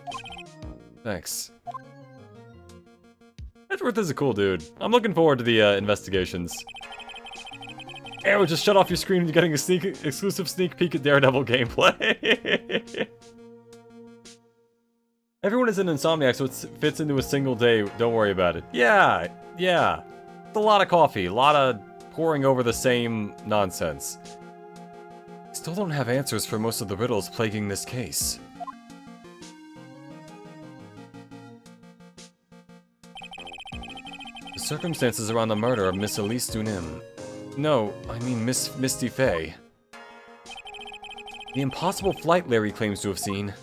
Thanks. Edgeworth is a cool dude. I'm looking forward to the investigations. Arrow, just shut off your screen when you're getting a exclusive sneak peek at Daredevil gameplay. Everyone is in Insomniac, so it fits into a single day. Don't worry about it. Yeah. It's a lot of coffee, a lot of poring over the same nonsense. Still don't have answers for most of the riddles plaguing this case. The circumstances around the murder of Miss Elise Dunim. No, I mean Miss Misty Faye. The impossible flight Larry claims to have seen.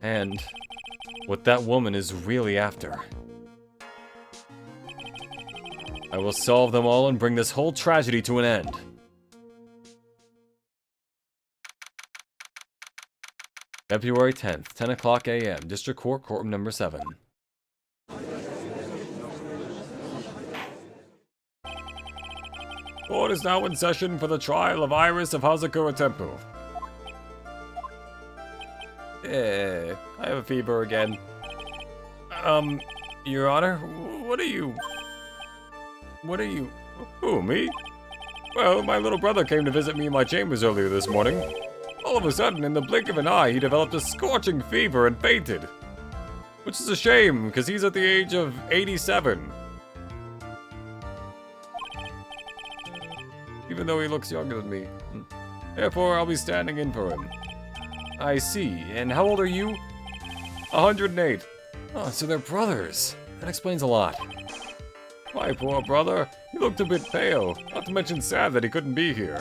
And what that woman is really after. I will solve them all and bring this whole tragedy to an end. February 10th, 10 o'clock a.m., District Court, Courtroom Number 7. Court is now in session for the trial of Iris of Hazakura Temple. I have a fever again. Your Honor, what are you... Who, me? Well, my little brother came to visit me in my chambers earlier this morning. All of a sudden, in the blink of an eye, he developed a scorching fever and fainted. Which is a shame, because he's at the age of 87. Even though he looks younger than me. Therefore, I'll be standing in for him. I see. And how old are you? 108. Oh, so they're brothers. That explains a lot. My poor brother. He looked a bit pale. Not to mention sad that he couldn't be here.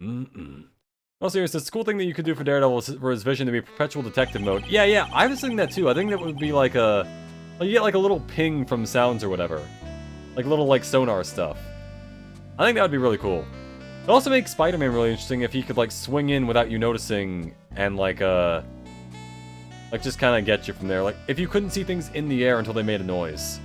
Well, seriously, it's a cool thing that you could do for Daredevil is for his vision to be perpetual detective mode. Yeah, I was thinking that too. I think that would be like a... Like you get like a little ping from sounds or whatever. Like little like sonar stuff. I think that would be really cool. It also makes Spider-Man really interesting if he could like swing in without you noticing and like just kind of get you from there. Like if you couldn't see things in the air until they made a noise.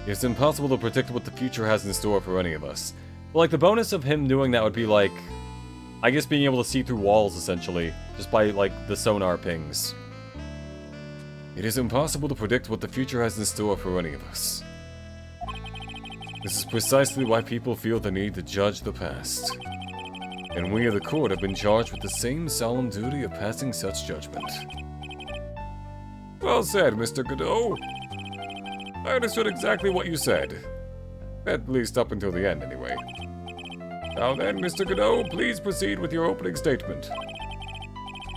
It's impossible to predict what the future has in store for any of us. But like the bonus of him doing that would be like, I guess being able to see through walls essentially, just by like the sonar pings. It is impossible to predict what the future has in store for any of us. This is precisely why people feel the need to judge the past. And we of the court have been charged with the same solemn duty of passing such judgment. Well said, Mr. Godot. I understood exactly what you said. At least up until the end, anyway. Now then, Mr. Godot, please proceed with your opening statement.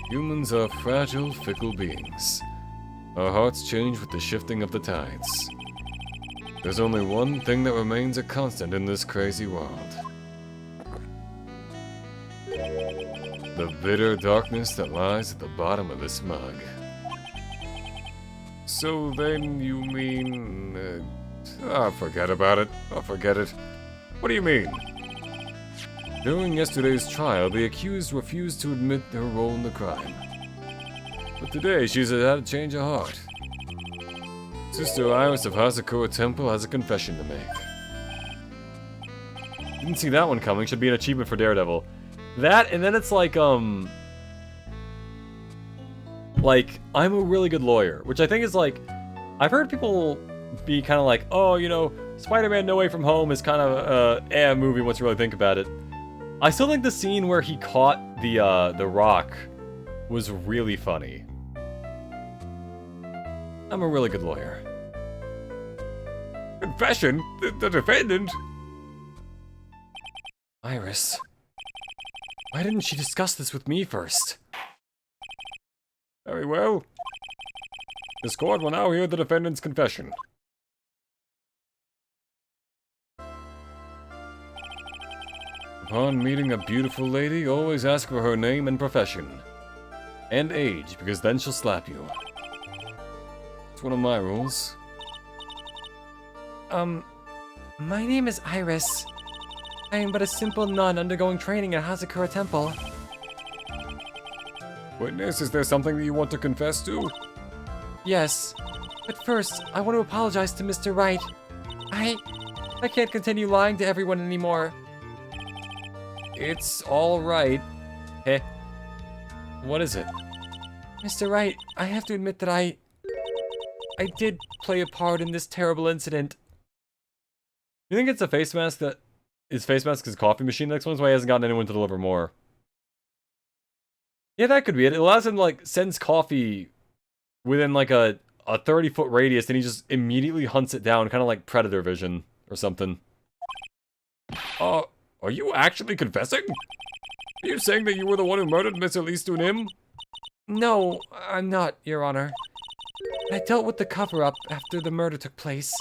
Humans are fragile, fickle beings. Our hearts change with the shifting of the tides. There's only one thing that remains a constant in this crazy world. The bitter darkness that lies at the bottom of this mug. So then you mean... forget about it. I'll forget it. What do you mean? During yesterday's trial, the accused refused to admit her role in the crime. But today, she's had a change of heart. Sister Iris of Hazakura Temple has a confession to make. Didn't see that one coming. Should be an achievement for Daredevil. That, and then it's like, I'm a really good lawyer. Which I think is like, I've heard people be kind of like, oh, you know, Spider-Man No Way From Home is kind of a movie once you really think about it. I still think the scene where he caught the rock was really funny. I'm a really good lawyer. Confession? The defendant? Iris. Why didn't she discuss this with me first? Very well. This court will now hear the defendant's confession. Upon meeting a beautiful lady, always ask for her name and profession. And age, because then she'll slap you. It's one of my rules. My name is Iris. I am but a simple nun undergoing training at Hazakura Temple. Witness, is there something that you want to confess to? Yes, but first, I want to apologize to Mr. Wright. I can't continue lying to everyone anymore. It's alright. Heh. What is it? Mr. Wright, I have to admit that I did play a part in this terrible incident. You think it's a face mask that... His face mask is a coffee machine? That explains why he hasn't gotten anyone to deliver more. Yeah, that could be it. It allows him, like, sends coffee within, like, a 30-foot radius, and he just immediately hunts it down, kind of like Predator vision or something. Are you actually confessing? Are you saying that you were the one who murdered Miss Elise Dunim? No, I'm not, Your Honor. I dealt with the cover-up after the murder took place.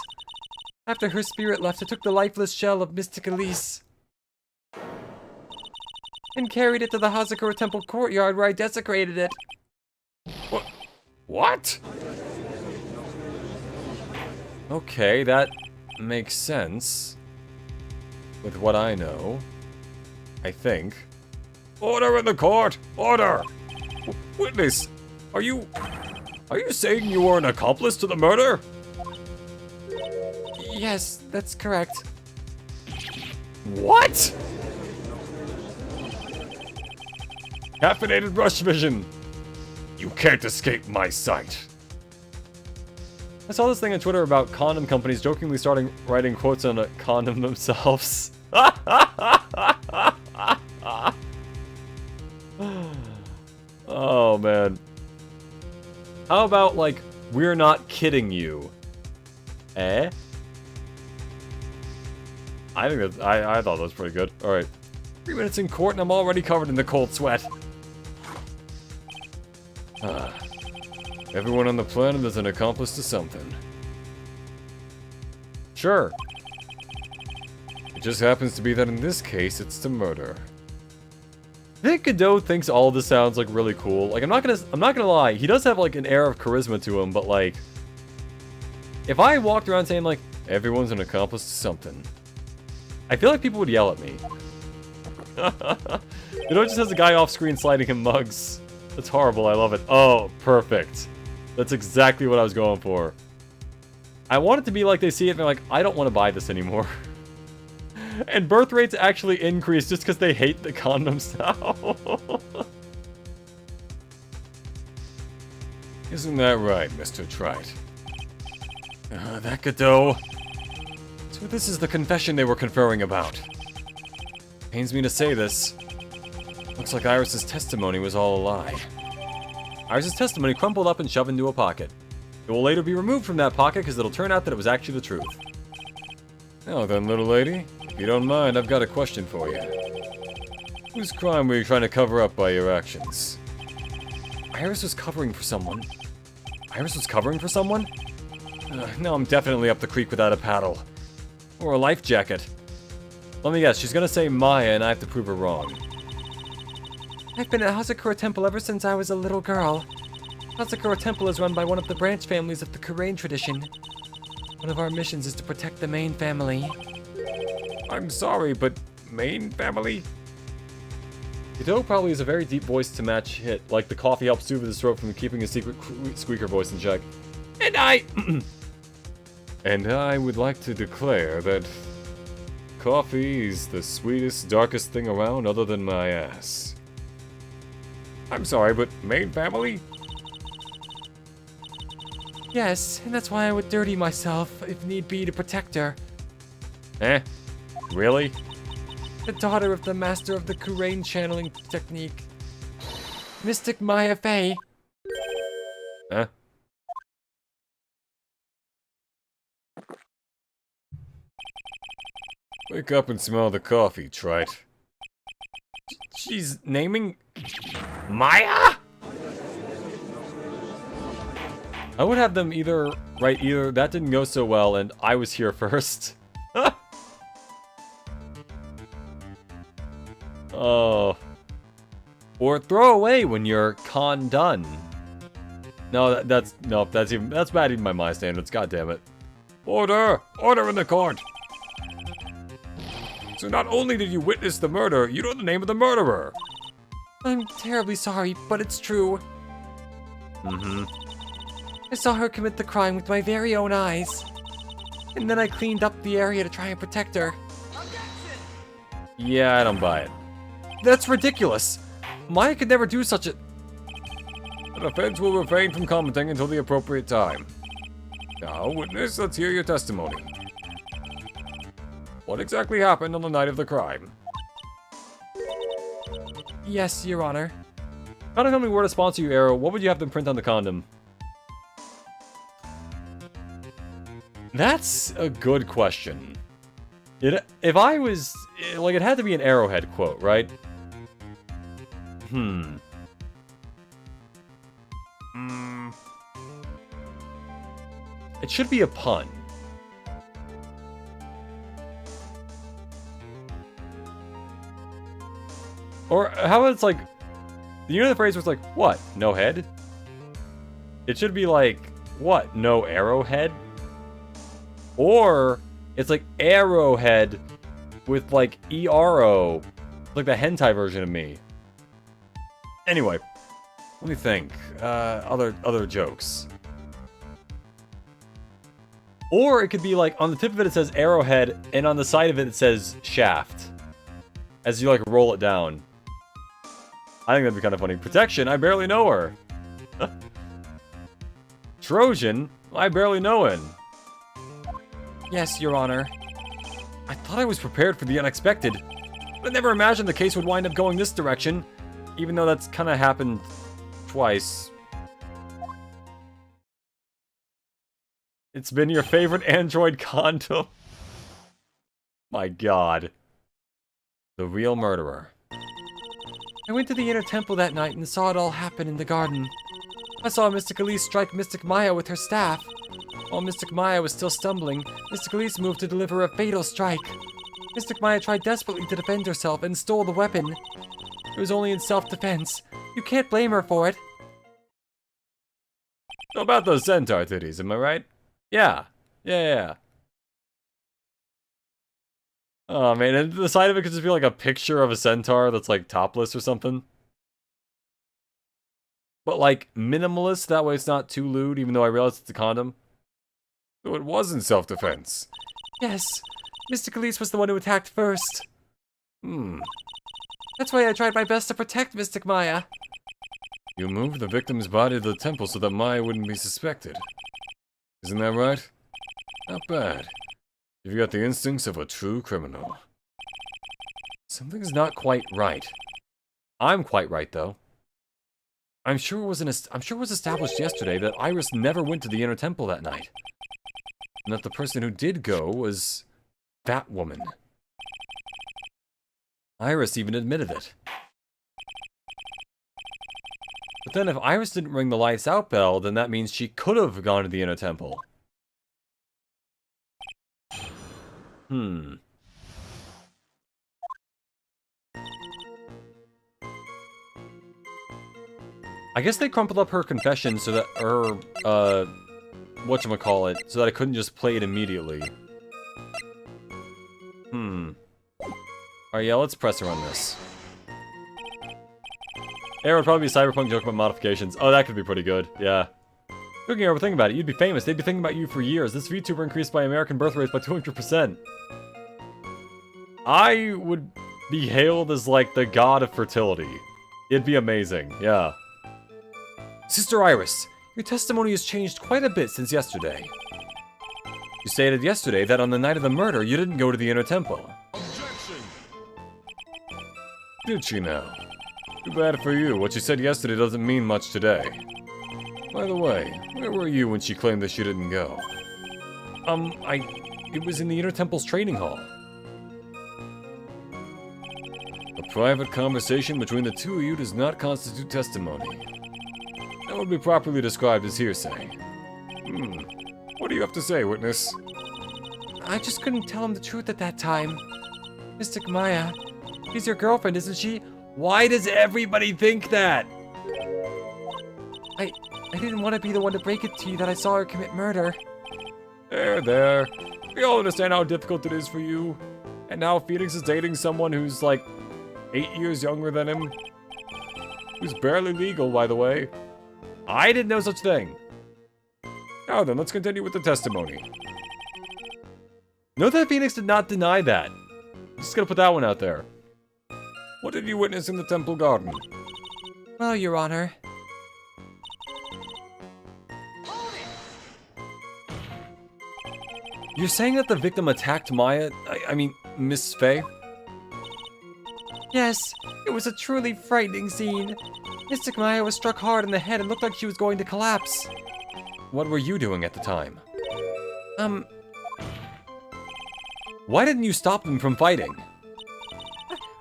After her spirit left, I took the lifeless shell of Mystic Elise and carried it to the Hazakura Temple courtyard where I desecrated it. What? Okay, that makes sense. With what I know. I think. Order in the court! Order! Witness, are you saying you were an accomplice to the murder? Yes, that's correct. What? Caffeinated rush vision. You can't escape my sight. I saw this thing on Twitter about condom companies jokingly starting writing quotes on a condom themselves. Oh man. How about like, we're not kidding you? Eh? I think that I thought that was pretty good. Alright. 3 minutes in court and I'm already covered in the cold sweat. Everyone on the planet is an accomplice to something. Sure. It just happens to be that in this case, it's to murder. I think Godot thinks all of this sounds like really cool. Like I'm not gonna lie, he does have like an air of charisma to him, but like if I walked around saying like everyone's an accomplice to something, I feel like people would yell at me. Godot just has a guy off screen sliding him mugs. That's horrible, I love it. Oh, perfect. That's exactly what I was going for. I want it to be like they see it and they're like, I don't want to buy this anymore. And birth rates actually increase just because they hate the condoms now. Isn't that right, Mr. Trite? That Godot. So this is the confession they were conferring about. Pains me to say this. Looks like Iris's testimony was all a lie. Iris's testimony crumpled up and shoved into a pocket. It will later be removed from that pocket because it'll turn out that it was actually the truth. Now then, little lady, if you don't mind, I've got a question for you. Whose crime were you trying to cover up by your actions? Iris was covering for someone. Iris was covering for someone? Now I'm definitely up the creek without a paddle. Or a life jacket. Let me guess, she's gonna say Maya and I have to prove her wrong. I've been at Hazakura Temple ever since I was a little girl. Hazakura Temple is run by one of the branch families of the Kurain tradition. One of our missions is to protect the main family. I'm sorry, but main family? Godot probably has a very deep voice to match hit, like the coffee helps soothe his throat from keeping his secret squeaker voice in check. And I would like to declare that coffee is the sweetest, darkest thing around other than my ass. I'm sorry, but main family? Yes, and that's why I would dirty myself, if need be, to protect her. Eh? Really? The daughter of the master of the Kurain channeling technique. Mystic Maya Fey. Huh? Wake up and smell the coffee, trite. She's naming... Maya?! I would have them either write either that didn't go so well and I was here first. Oh. Or throw away when you're con done. No, that's bad even by my standards, god damn it. Order! Order in the court! So not only did you witness the murder, you know the name of the murderer! I'm terribly sorry, but it's true. Mm-hmm. I saw her commit the crime with my very own eyes. And then I cleaned up the area to try and protect her. Yeah, I don't buy it. That's ridiculous! Maya could never do such a... The defense will refrain from commenting until the appropriate time. Now, witness, let's hear your testimony. What exactly happened on the night of the crime? Yes, Your Honor. If a company were to sponsor you, Arrow, what would you have them print on the condom? That's a good question. If I was... Like, it had to be an Arrowhead quote, right? It should be a pun. Or how about it's like... You know the phrase where it's like, what? No head? It should be like, what? No arrowhead? Or it's like Arrowhead with like E-R-O. Like the hentai version of me. Anyway, let me think. Other jokes. Or it could be like, on the tip of it says Arrowhead, and on the side of it says Shaft. As you like roll it down. I think that'd be kind of funny. Protection, I barely know her. Trojan, I barely know him. Yes, Your Honor. I thought I was prepared for the unexpected. But I never imagined the case would wind up going this direction. Even though that's kind of happened twice. It's been your favorite android condom. My god. The real murderer. I went to the inner temple that night and saw it all happen in the garden. I saw Mystic Elise strike Mystic Maya with her staff. While Mystic Maya was still stumbling, Mystic Elise moved to deliver a fatal strike. Mystic Maya tried desperately to defend herself and stole the weapon. It was only in self-defense. You can't blame her for it. How about those centaur titties, am I right? Yeah. Yeah. Oh man, and the side of it could just be like a picture of a centaur that's like topless or something. But like minimalist, that way it's not too lewd, even though I realize it's a condom. So it wasn't self-defense. Yes, Mystic Elise was the one who attacked first. That's why I tried my best to protect Mystic Maya. You moved the victim's body to the temple so that Maya wouldn't be suspected. Isn't that right? Not bad. You've got the instincts of a true criminal. Something's not quite right. I'm quite right, though. I'm sure it was established yesterday that Iris never went to the inner temple that night. And that the person who did go was that woman. Iris even admitted it. But then if Iris didn't ring the lights out bell, then that means she could have gone to the inner temple. I guess they crumpled up her confession so that her, whatchamacallit, so that I couldn't just play it immediately. Alright, yeah, let's press her on this. There would probably be a cyberpunk joke about modifications. Oh, that could be pretty good, yeah. Looking over, think about it, you'd be famous. They'd be thinking about you for years. This VTuber increased by American birth rates by 200%. I would be hailed as, like, the god of fertility. It'd be amazing, yeah. Sister Iris, your testimony has changed quite a bit since yesterday. You stated yesterday that on the night of the murder, you didn't go to the inner temple. Objection! Did she now? Too bad for you. What you said yesterday doesn't mean much today. By the way, where were you when she claimed that she didn't go? It was in the inner temple's training hall. A private conversation between the two of you does not constitute testimony. That would be properly described as hearsay. What do you have to say, witness? I just couldn't tell him the truth at that time. Mystic Maya, she's your girlfriend, isn't she? Why does everybody think that? I didn't want to be the one to break it to you that I saw her commit murder. There. We all understand how difficult it is for you. And now Phoenix is dating someone who's like 8 years younger than him. Who's barely legal, by the way. I didn't know such thing. Now then, let's continue with the testimony. Note that Phoenix did not deny that. Just gonna put that one out there. What did you witness in the temple garden? Well, Your Honor. You're saying that the victim attacked Maya, I mean, Miss Faye? Yes, it was a truly frightening scene. Mystic Maya was struck hard in the head and looked like she was going to collapse. What were you doing at the time? Why didn't you stop them from fighting?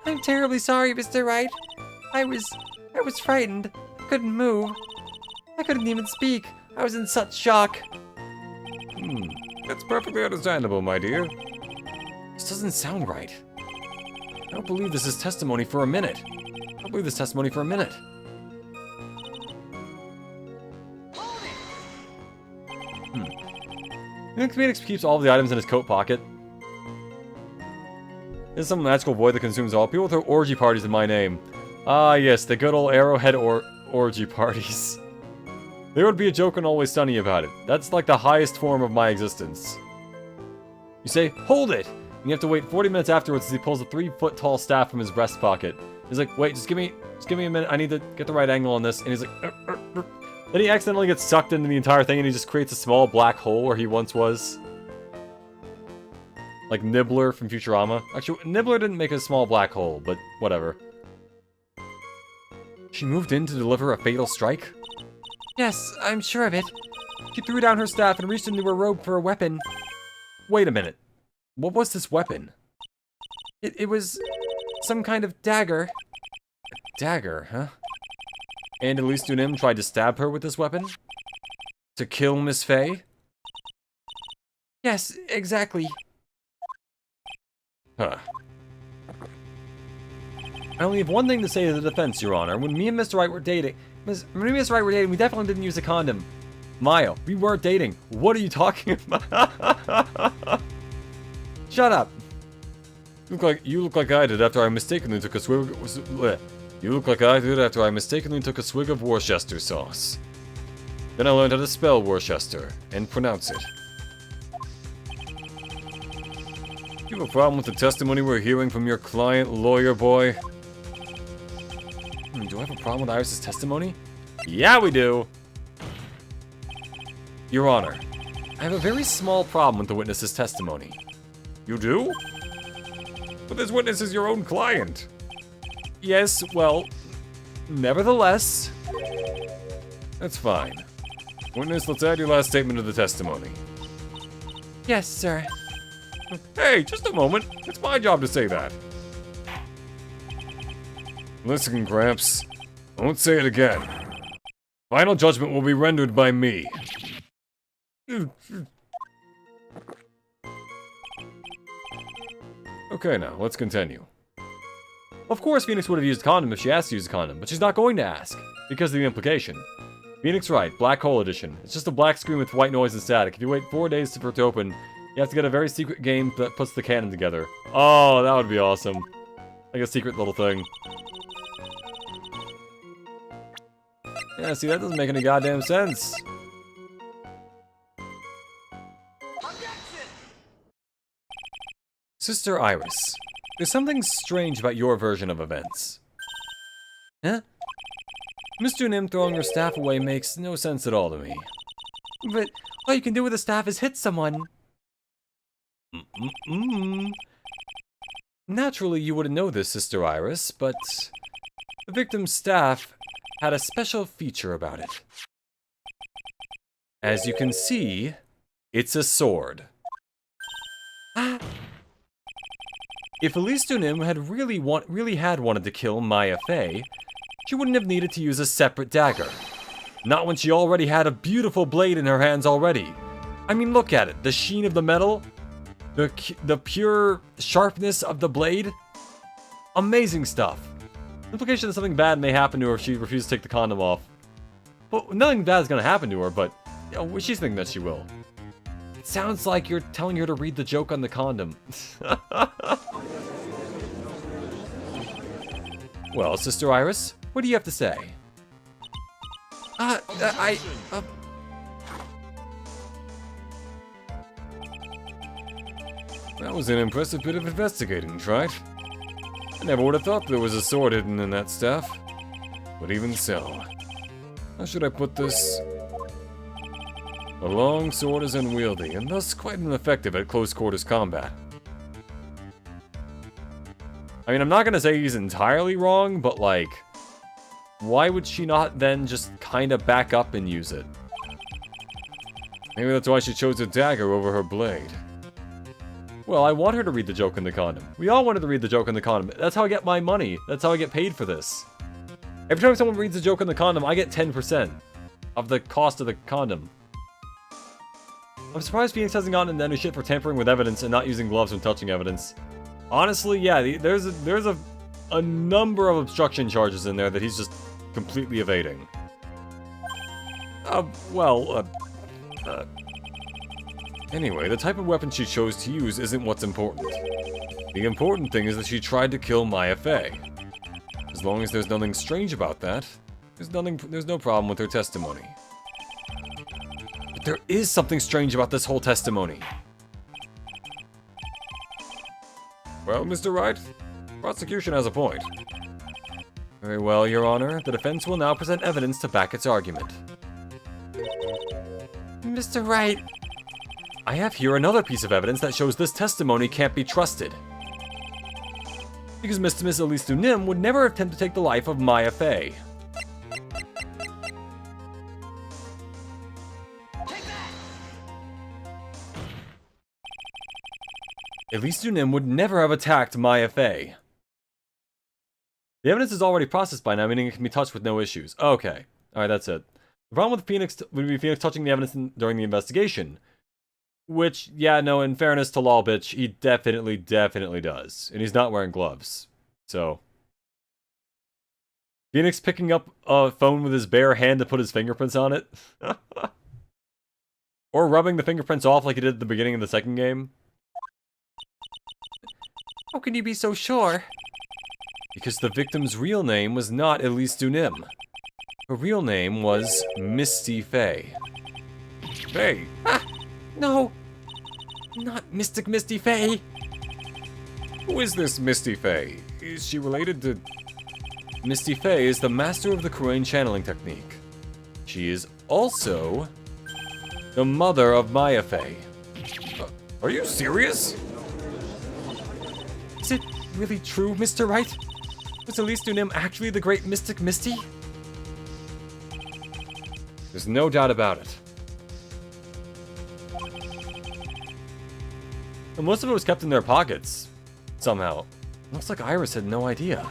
I'm terribly sorry, Mr. Wright. I was frightened. I couldn't move. I couldn't even speak. I was in such shock. That's perfectly understandable, my dear. This doesn't sound right. I don't believe this is testimony for a minute. I don't believe this testimony for a minute. Phoenix keeps all of the items in his coat pocket. There's some magical void that consumes all. People throw orgy parties in my name. Ah, yes, the good old Arrowhead orgy parties. There would be a joke on Always Sunny about it. That's like the highest form of my existence. You say, hold it! And you have to wait 40 minutes afterwards as he pulls a 3-foot-tall staff from his breast pocket. He's like, wait, just give me a minute. I need to get the right angle on this. And he's like, Then he accidentally gets sucked into the entire thing and he just creates a small black hole where he once was. Like Nibbler from Futurama. Actually, Nibbler didn't make a small black hole, but whatever. She moved in to deliver a fatal strike? Yes, I'm sure of it. She threw down her staff and reached into her robe for a weapon. Wait a minute. What was this weapon? It was some kind of dagger. Dagger, huh? And Elise Dunim tried to stab her with this weapon? To kill Miss Faye? Yes, exactly. Huh. I only have one thing to say to the defense, Your Honor. When me and Mr. Wright were dating... we definitely didn't use a condom. Maya, we weren't dating. What are you talking about? Shut up. You look like I did after I mistakenly took a swig. You look like I did after I mistakenly took a swig of Worcester sauce. Then I learned how to spell Worcester and pronounce it. You have a problem with the testimony we're hearing from your client, lawyer boy? Do I have a problem with Iris' testimony? Yeah, we do! Your Honor, I have a very small problem with the witness's testimony. You do? But this witness is your own client. Yes, well, nevertheless... That's fine. Witness, let's add your last statement to the testimony. Yes, sir. Hey, just a moment. It's my job to say that. Listen, Gramps. I won't say it again. Final judgment will be rendered by me. Okay, now, let's continue. Of course, Phoenix would have used a condom if she asked to use a condom, but she's not going to ask, because of the implication. Phoenix Wright, Black Hole Edition. It's just a black screen with white noise and static. If you wait 4 days for it to open, you have to get a very secret game that puts the canon together. Oh, that would be awesome. Like a secret little thing. Yeah, see, that doesn't make any goddamn sense. Sister Iris, there's something strange about your version of events. Huh? Mr. Nim throwing her staff away makes no sense at all to me. But all you can do with a staff is hit someone. Naturally, you wouldn't know this, Sister Iris, but the victim's staff had a special feature about it. As you can see, it's a sword. If Elise Dunim had really had wanted to kill Maya Fey, she wouldn't have needed to use a separate dagger. Not when she already had a beautiful blade in her hands already. I mean, look at it. The sheen of the metal, the pure sharpness of the blade. Amazing stuff. Implication that something bad may happen to her if she refuses to take the condom off. Well, nothing bad is going to happen to her, but you know, she's thinking that she will. It sounds like you're telling her to read the joke on the condom. Well, Sister Iris, what do you have to say? That was an impressive bit of investigating, right? I never would have thought there was a sword hidden in that staff. But even so, how should I put this? A long sword is unwieldy, and thus quite ineffective at close quarters combat. I mean, I'm not gonna say he's entirely wrong, but like, why would she not then just kinda back up and use it? Maybe that's why she chose a dagger over her blade. Well, I want her to read the joke in the condom. We all wanted to read the joke in the condom. That's how I get my money. That's how I get paid for this. Every time someone reads a joke in the condom, I get 10% of the cost of the condom. I'm surprised Phoenix hasn't gotten into any shit for tampering with evidence and not using gloves when touching evidence. Honestly, yeah, there's a number of obstruction charges in there that he's just completely evading. Anyway, the type of weapon she chose to use isn't what's important. The important thing is that she tried to kill Maya Fey. As long as there's nothing strange about that, there's no problem with her testimony. But there is something strange about this whole testimony. Well, Mr. Wright, prosecution has a point. Very well, Your Honor. The defense will now present evidence to back its argument. Mr. Wright. I have here another piece of evidence that shows this testimony can't be trusted. Because Miss Elise Dunim would never attempt to take the life of Maya Fey. Elise Dunim would never have attacked Maya Fey. The evidence is already processed by now, meaning it can be touched with no issues. Okay. Alright, that's it. The problem with Phoenix would be Phoenix touching the evidence during the investigation. Which, yeah, no, in fairness to Lol Bitch, he definitely does. And he's not wearing gloves. So. Phoenix picking up a phone with his bare hand to put his fingerprints on it. Or rubbing the fingerprints off like he did at the beginning of the second game. How can you be so sure? Because the victim's real name was not Elise Dunim. Her real name was Misty Fey. Fey! Ah! No! Not Mystic Misty Fey! Who is this Misty Fey? Is she related to... Misty Fey is the master of the Korean channeling technique. She is also... the mother of Maya Fey. Are you serious? Is it really true, Mr. Wright? Was Elise Dunim actually the great Mystic Misty? There's no doubt about it. And most of it was kept in their pockets. Somehow. Looks like Iris had no idea.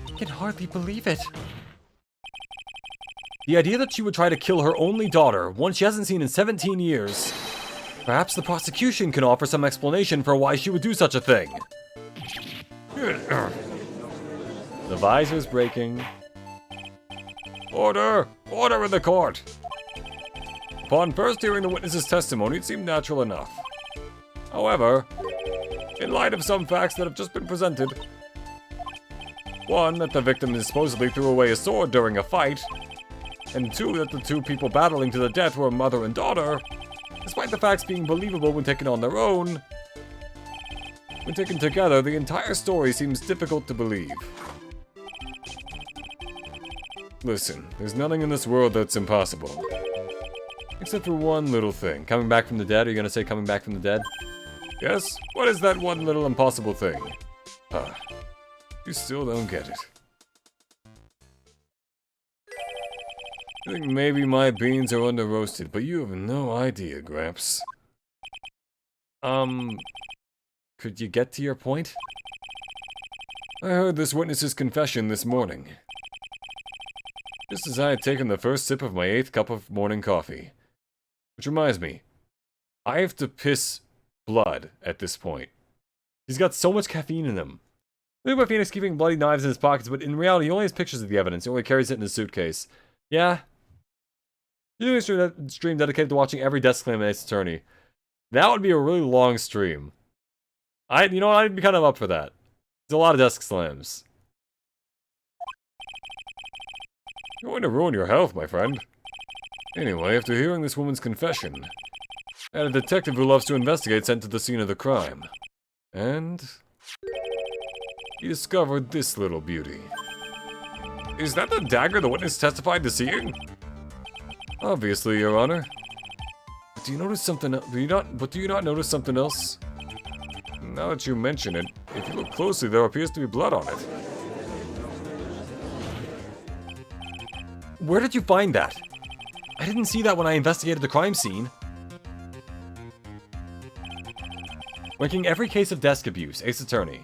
I can hardly believe it. The idea that she would try to kill her only daughter, one she hasn't seen in 17 years. Perhaps the prosecution can offer some explanation for why she would do such a thing. The visor's breaking. Order! Order in the court! Upon first hearing the witness's testimony, it seemed natural enough. However, in light of some facts that have just been presented, one, that the victim supposedly threw away a sword during a fight, and two, that the two people battling to the death were mother and daughter, despite the facts being believable when taken on their own, when taken together, the entire story seems difficult to believe. Listen, there's nothing in this world that's impossible. Except for one little thing. Coming back from the dead? Are you gonna say coming back from the dead? Yes? What is that one little impossible thing? Ah, you still don't get it. I think maybe my beans are under-roasted, but you have no idea, Gramps. Could you get to your point? I heard this witness's confession this morning. Just as I had taken the first sip of my 8th cup of morning coffee. Which reminds me, I have to piss blood at this point. He's got so much caffeine in him. Think about Phoenix keeping bloody knives in his pockets, but in reality he only has pictures of the evidence. He only carries it in his suitcase. Yeah. You're doing a stream dedicated to watching every desk claim in Ace Attorney. That would be a really long stream. You know what, I'd be kind of up for that. There's a lot of desk slams. You're going to ruin your health, my friend. Anyway, after hearing this woman's confession, I had a detective who loves to investigate sent to the scene of the crime. And he discovered this little beauty. Is that the dagger the witness testified to seeing? Obviously, Your Honor. But do you notice something? Do you not notice something else? Now that you mention it, if you look closely, there appears to be blood on it. Where did you find that? I didn't see that when I investigated the crime scene. Ranking every case of desk abuse, Ace Attorney.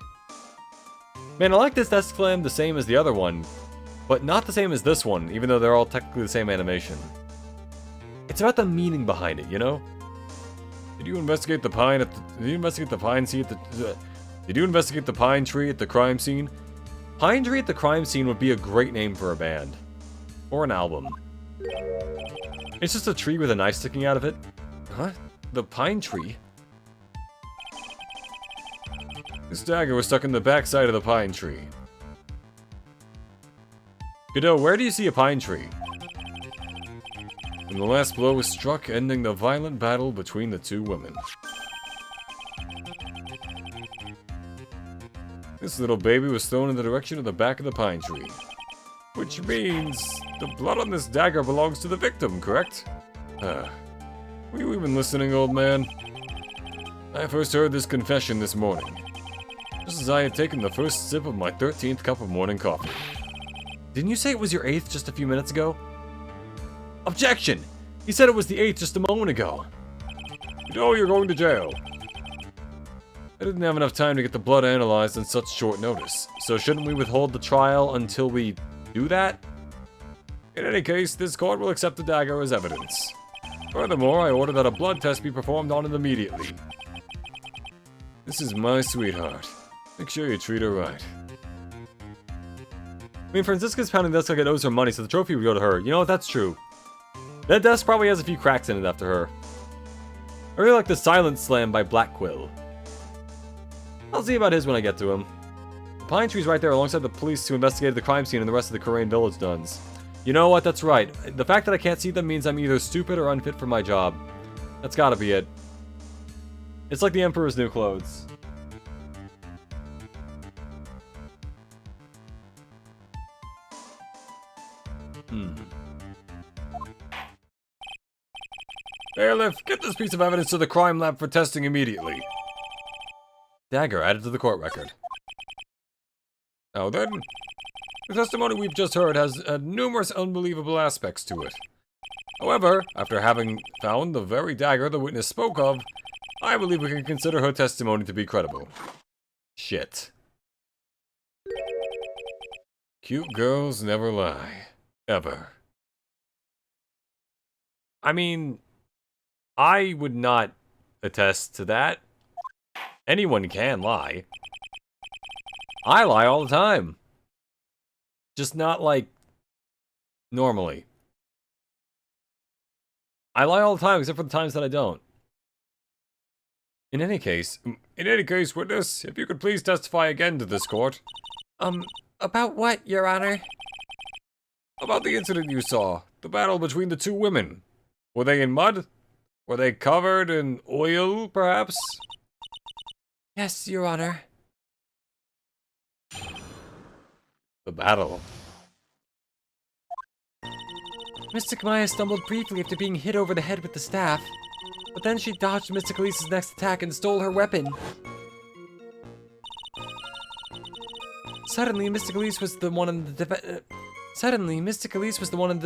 Man, I like this desk slam the same as the other one, but not the same as this one, even though they're all technically the same animation. It's about the meaning behind it, you know? Did you investigate the pine at the... Did you investigate the pine tree at the... Did you investigate the pine tree at the crime scene? Pine Tree at the Crime Scene would be a great name for a band. Or an album. It's just a tree with a knife sticking out of it. Huh? The pine tree? This dagger was stuck in the backside of the pine tree. Godot, where do you see a pine tree? And the last blow was struck, ending the violent battle between the two women. This little baby was thrown in the direction of the back of the pine tree. Which means the blood on this dagger belongs to the victim, correct? Were you even listening, old man? I first heard this confession this morning, just as I had taken the first sip of my 13th cup of morning coffee. Didn't you say it was your 8th just a few minutes ago? Objection! You said it was the 8th just a moment ago. You know you're going to jail. I didn't have enough time to get the blood analyzed on such short notice, so shouldn't we withhold the trial until we do that? In any case, this court will accept the dagger as evidence. Furthermore, I order that a blood test be performed on it immediately. This is my sweetheart. Make sure you treat her right. I mean, Francisca's pounding the desk like it owes her money, so the trophy would go to her. You know what? That's true. That desk probably has a few cracks in it after her. I really like the Silent Slam by Black Quill. I'll see about his when I get to him. The pine tree's right there alongside the police who investigated the crime scene and the rest of the Korean village duns. You know what? That's right. The fact that I can't see them means I'm either stupid or unfit for my job. That's gotta be it. It's like the Emperor's New Clothes. Bailiff, get this piece of evidence to the crime lab for testing immediately. Dagger added to the court record. Now then, the testimony we've just heard has numerous unbelievable aspects to it. However, after having found the very dagger the witness spoke of, I believe we can consider her testimony to be credible. Shit. Cute girls never lie. Ever. I mean, I would not attest to that. Anyone can lie. I lie all the time. Just not like normally. I lie all the time except for the times that I don't. In any case, witness, if you could please testify again to this court. About what, Your Honor? About the incident you saw. The battle between the two women. Were they in mud? Were they covered in oil, perhaps? Yes, Your Honor. The battle. Mystic Maya stumbled briefly after being hit over the head with the staff, but then she dodged Mystic Elise's next attack and stole her weapon. Suddenly, Mystic Elise was the one in the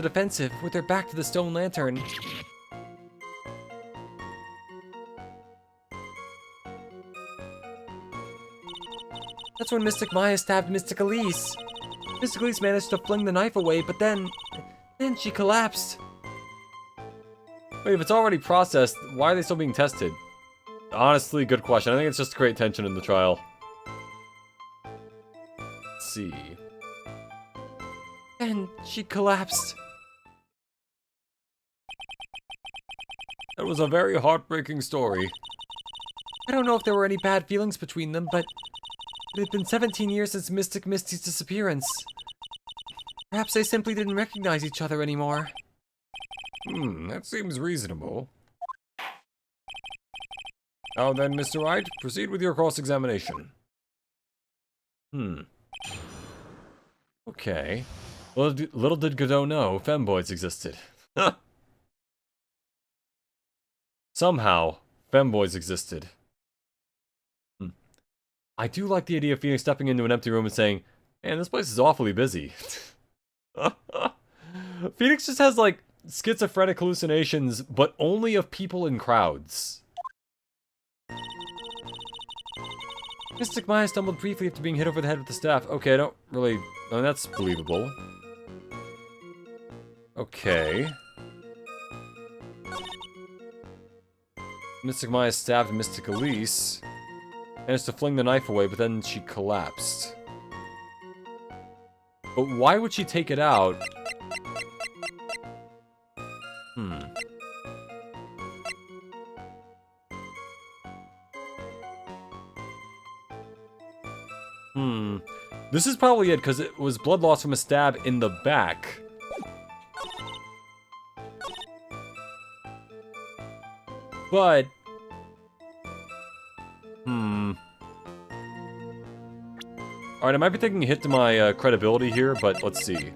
defensive, with her back to the stone lantern. That's when Mystic Maya stabbed Mystic Elise. Mystic Elise managed to fling the knife away, but then she collapsed. Wait, if it's already processed, why are they still being tested? Honestly, good question. I think it's just to create tension in the trial. Let's see. And she collapsed. That was a very heartbreaking story. I don't know if there were any bad feelings between them, but it had been 17 years since Mystic Misty's disappearance. Perhaps they simply didn't recognize each other anymore. That seems reasonable. Now then, Mr. Wright, proceed with your cross-examination. Okay. Little did Godot know femboys existed. Somehow, femboys existed. I do like the idea of Phoenix stepping into an empty room and saying, man, this place is awfully busy. Phoenix just has, like, schizophrenic hallucinations, but only of people in crowds. Mystic Maya stumbled briefly after being hit over the head with the staff. Okay, I don't really... I mean, that's believable. Okay. Mystic Maya stabbed Mystic Elise. Managed to fling the knife away, but then she collapsed. But why would she take it out? This is probably it, because it was blood loss from a stab in the back. But... Alright, I might be taking a hit to my credibility here, but let's see.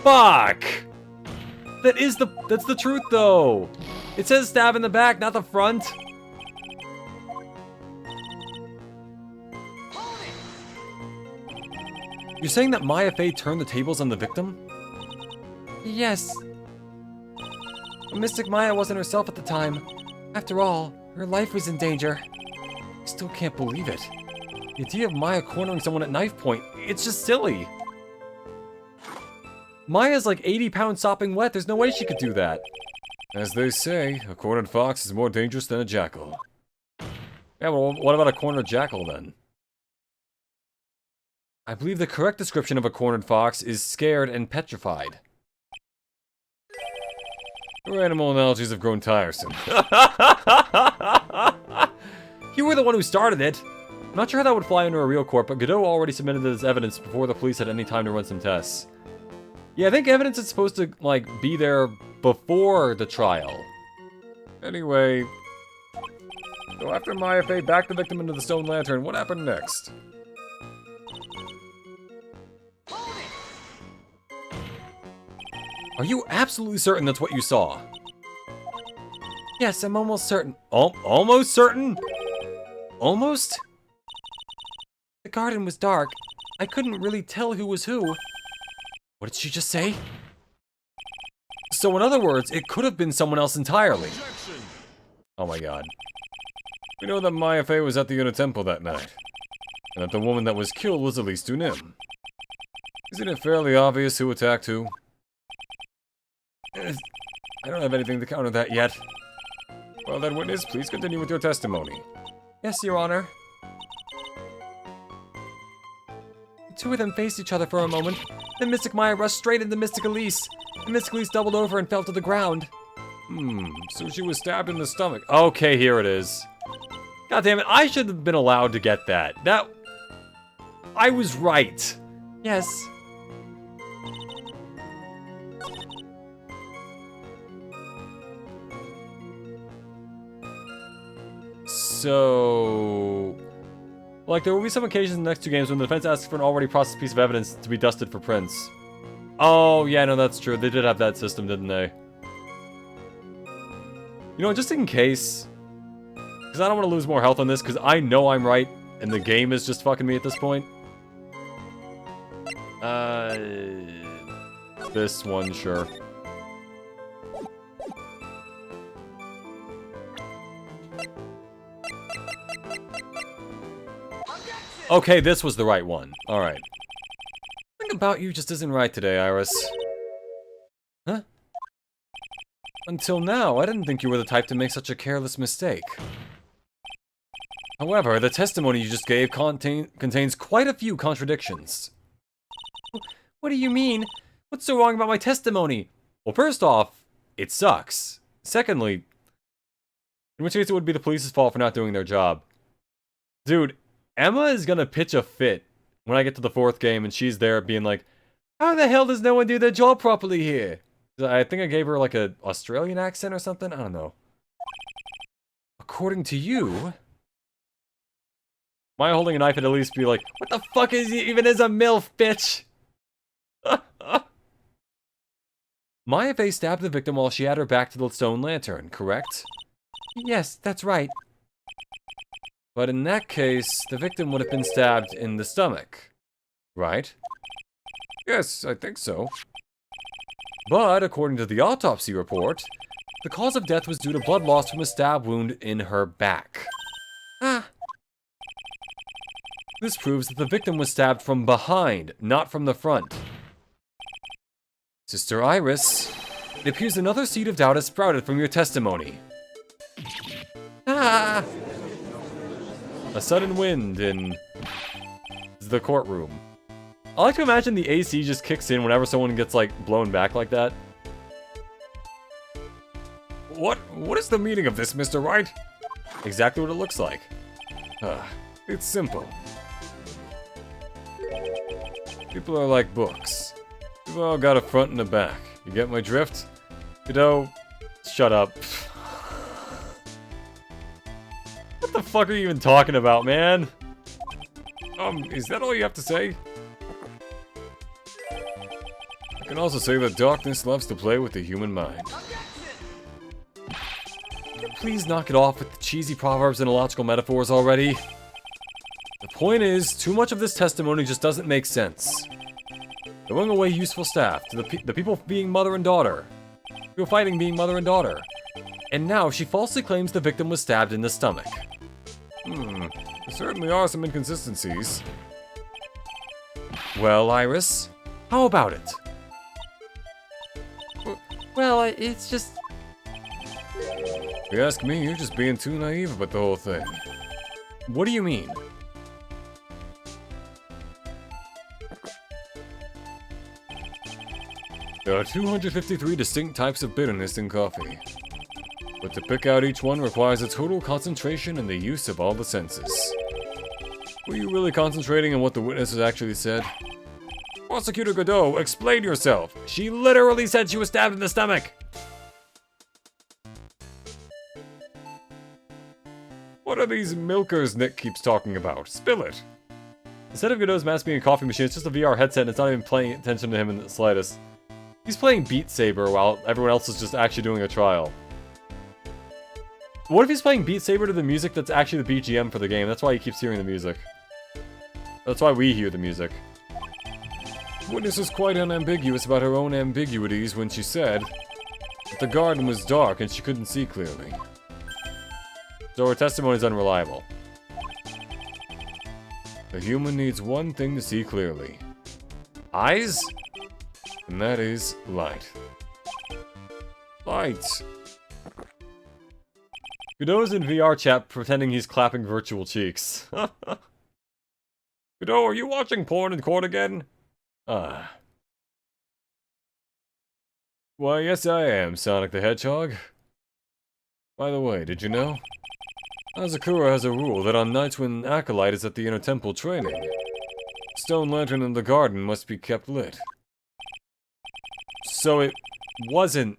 Fuck! That's the truth, though! It says stab in the back, not the front. You're saying that Maya Fey turned the tables on the victim? Yes. But Mystic Maya wasn't herself at the time. After all, her life was in danger. I still can't believe it. The idea of Maya cornering someone at knife point, it's just silly. Maya's like 80 pounds sopping wet, there's no way she could do that. As they say, a cornered fox is more dangerous than a jackal. Yeah, well, what about a cornered jackal then? I believe the correct description of a cornered fox is scared and petrified. Your animal analogies have grown tiresome. You were the one who started it. I'm not sure how that would fly under a real court, but Godot already submitted this evidence before the police had any time to run some tests. Yeah, I think evidence is supposed to, like, be there before the trial. Anyway, so after Maya Fey backed the victim into the stone lantern, what happened next? Are you absolutely certain that's what you saw? Yes, I'm almost certain. Almost certain? Almost? The garden was dark. I couldn't really tell who was who. What did she just say? So in other words, it could have been someone else entirely. Oh my god. We know that Maya Fey was at the Unit Temple that night, and that the woman that was killed was Elise Dunim. Isn't it fairly obvious who attacked who? I don't have anything to counter that yet. Well then, witness, please continue with your testimony. Yes, Your Honor. The two of them faced each other for a moment. Then Mystic Maya rushed straight into Mystic Elise. And Mystic Elise doubled over and fell to the ground. So she was stabbed in the stomach. Okay, here it is. God damn it, I should have been allowed to get that. I was right. Yes. So... Like, there will be some occasions in the next two games when the defense asks for an already processed piece of evidence to be dusted for prints. Oh, yeah, no, that's true. They did have that system, didn't they? You know, just in case, because I don't want to lose more health on this, because I know I'm right, and the game is just fucking me at this point. This one, sure. Okay, this was the right one. Alright. Something about you just isn't right today, Iris. Huh? Until now, I didn't think you were the type to make such a careless mistake. However, the testimony you just gave contains quite a few contradictions. What do you mean? What's so wrong about my testimony? Well, first off, it sucks. Secondly, in which case it would be the police's fault for not doing their job. Dude, Emma is gonna pitch a fit when I get to the 4th game and she's there being like, how the hell does no one do their job properly here? I think I gave her like a Australian accent or something? I don't know. According to you... my holding a knife would at least be like, what the fuck even is a MILF, bitch? Maya Fey stabbed the victim while she had her back to the stone lantern, correct? Yes, that's right. But in that case, the victim would have been stabbed in the stomach, right? Yes, I think so. But according to the autopsy report, the cause of death was due to blood loss from a stab wound in her back. Ah. This proves that the victim was stabbed from behind, not from the front. Sister Iris, it appears another seed of doubt has sprouted from your testimony. Ah. A sudden wind in the courtroom. I like to imagine the AC just kicks in whenever someone gets, like, blown back like that. What is the meaning of this, Mr. Wright? Exactly what it looks like. It's simple. People are like books. We've all got a front and a back. You get my drift? You know, shut up. What the fuck are you even talking about, man? Is that all you have to say? I can also say that darkness loves to play with the human mind. Can you please knock it off with the cheesy proverbs and illogical metaphors already? The point is, too much of this testimony just doesn't make sense. Throwing away useful staff to the people being mother and daughter. People fighting being mother and daughter. And now she falsely claims the victim was stabbed in the stomach. There certainly are some inconsistencies. Well, Iris, how about it? Well, it's just... If you ask me, you're just being too naive about the whole thing. What do you mean? There are 253 distinct types of bitterness in coffee. But to pick out each one requires a total concentration and the use of all the senses. Were you really concentrating on what the witnesses actually said? Prosecutor Godot, explain yourself! She literally said she was stabbed in the stomach! What are these milkers Nick keeps talking about? Spill it! Instead of Godot's mask being a coffee machine, it's just a VR headset and it's not even paying attention to him in the slightest. He's playing Beat Saber while everyone else is just actually doing a trial. What if he's playing Beat Saber to the music that's actually the BGM for the game? That's why he keeps hearing the music. That's why we hear the music. Witness is quite unambiguous about her own ambiguities when she said that the garden was dark and she couldn't see clearly. So her testimony is unreliable. A human needs one thing to see clearly. Eyes? And that is light. Light. Godot's in VR chat pretending he's clapping virtual cheeks. Godot, are you watching porn in court again? Why, yes I am, Sonic the Hedgehog. By the way, did you know? Azakura has a rule that on nights when Acolyte is at the Inner Temple training, the stone lantern in the garden must be kept lit. So it wasn't...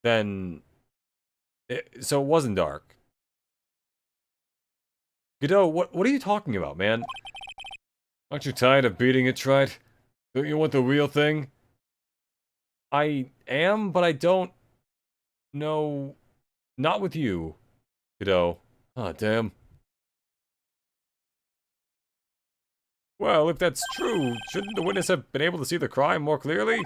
then... so it wasn't dark. Godot, what are you talking about, man? Aren't you tired of beating it, Trite? Don't you want the real thing? I am, but I don't know. Not with you, kiddo. Ah, damn. Well, if that's true, shouldn't the witness have been able to see the crime more clearly?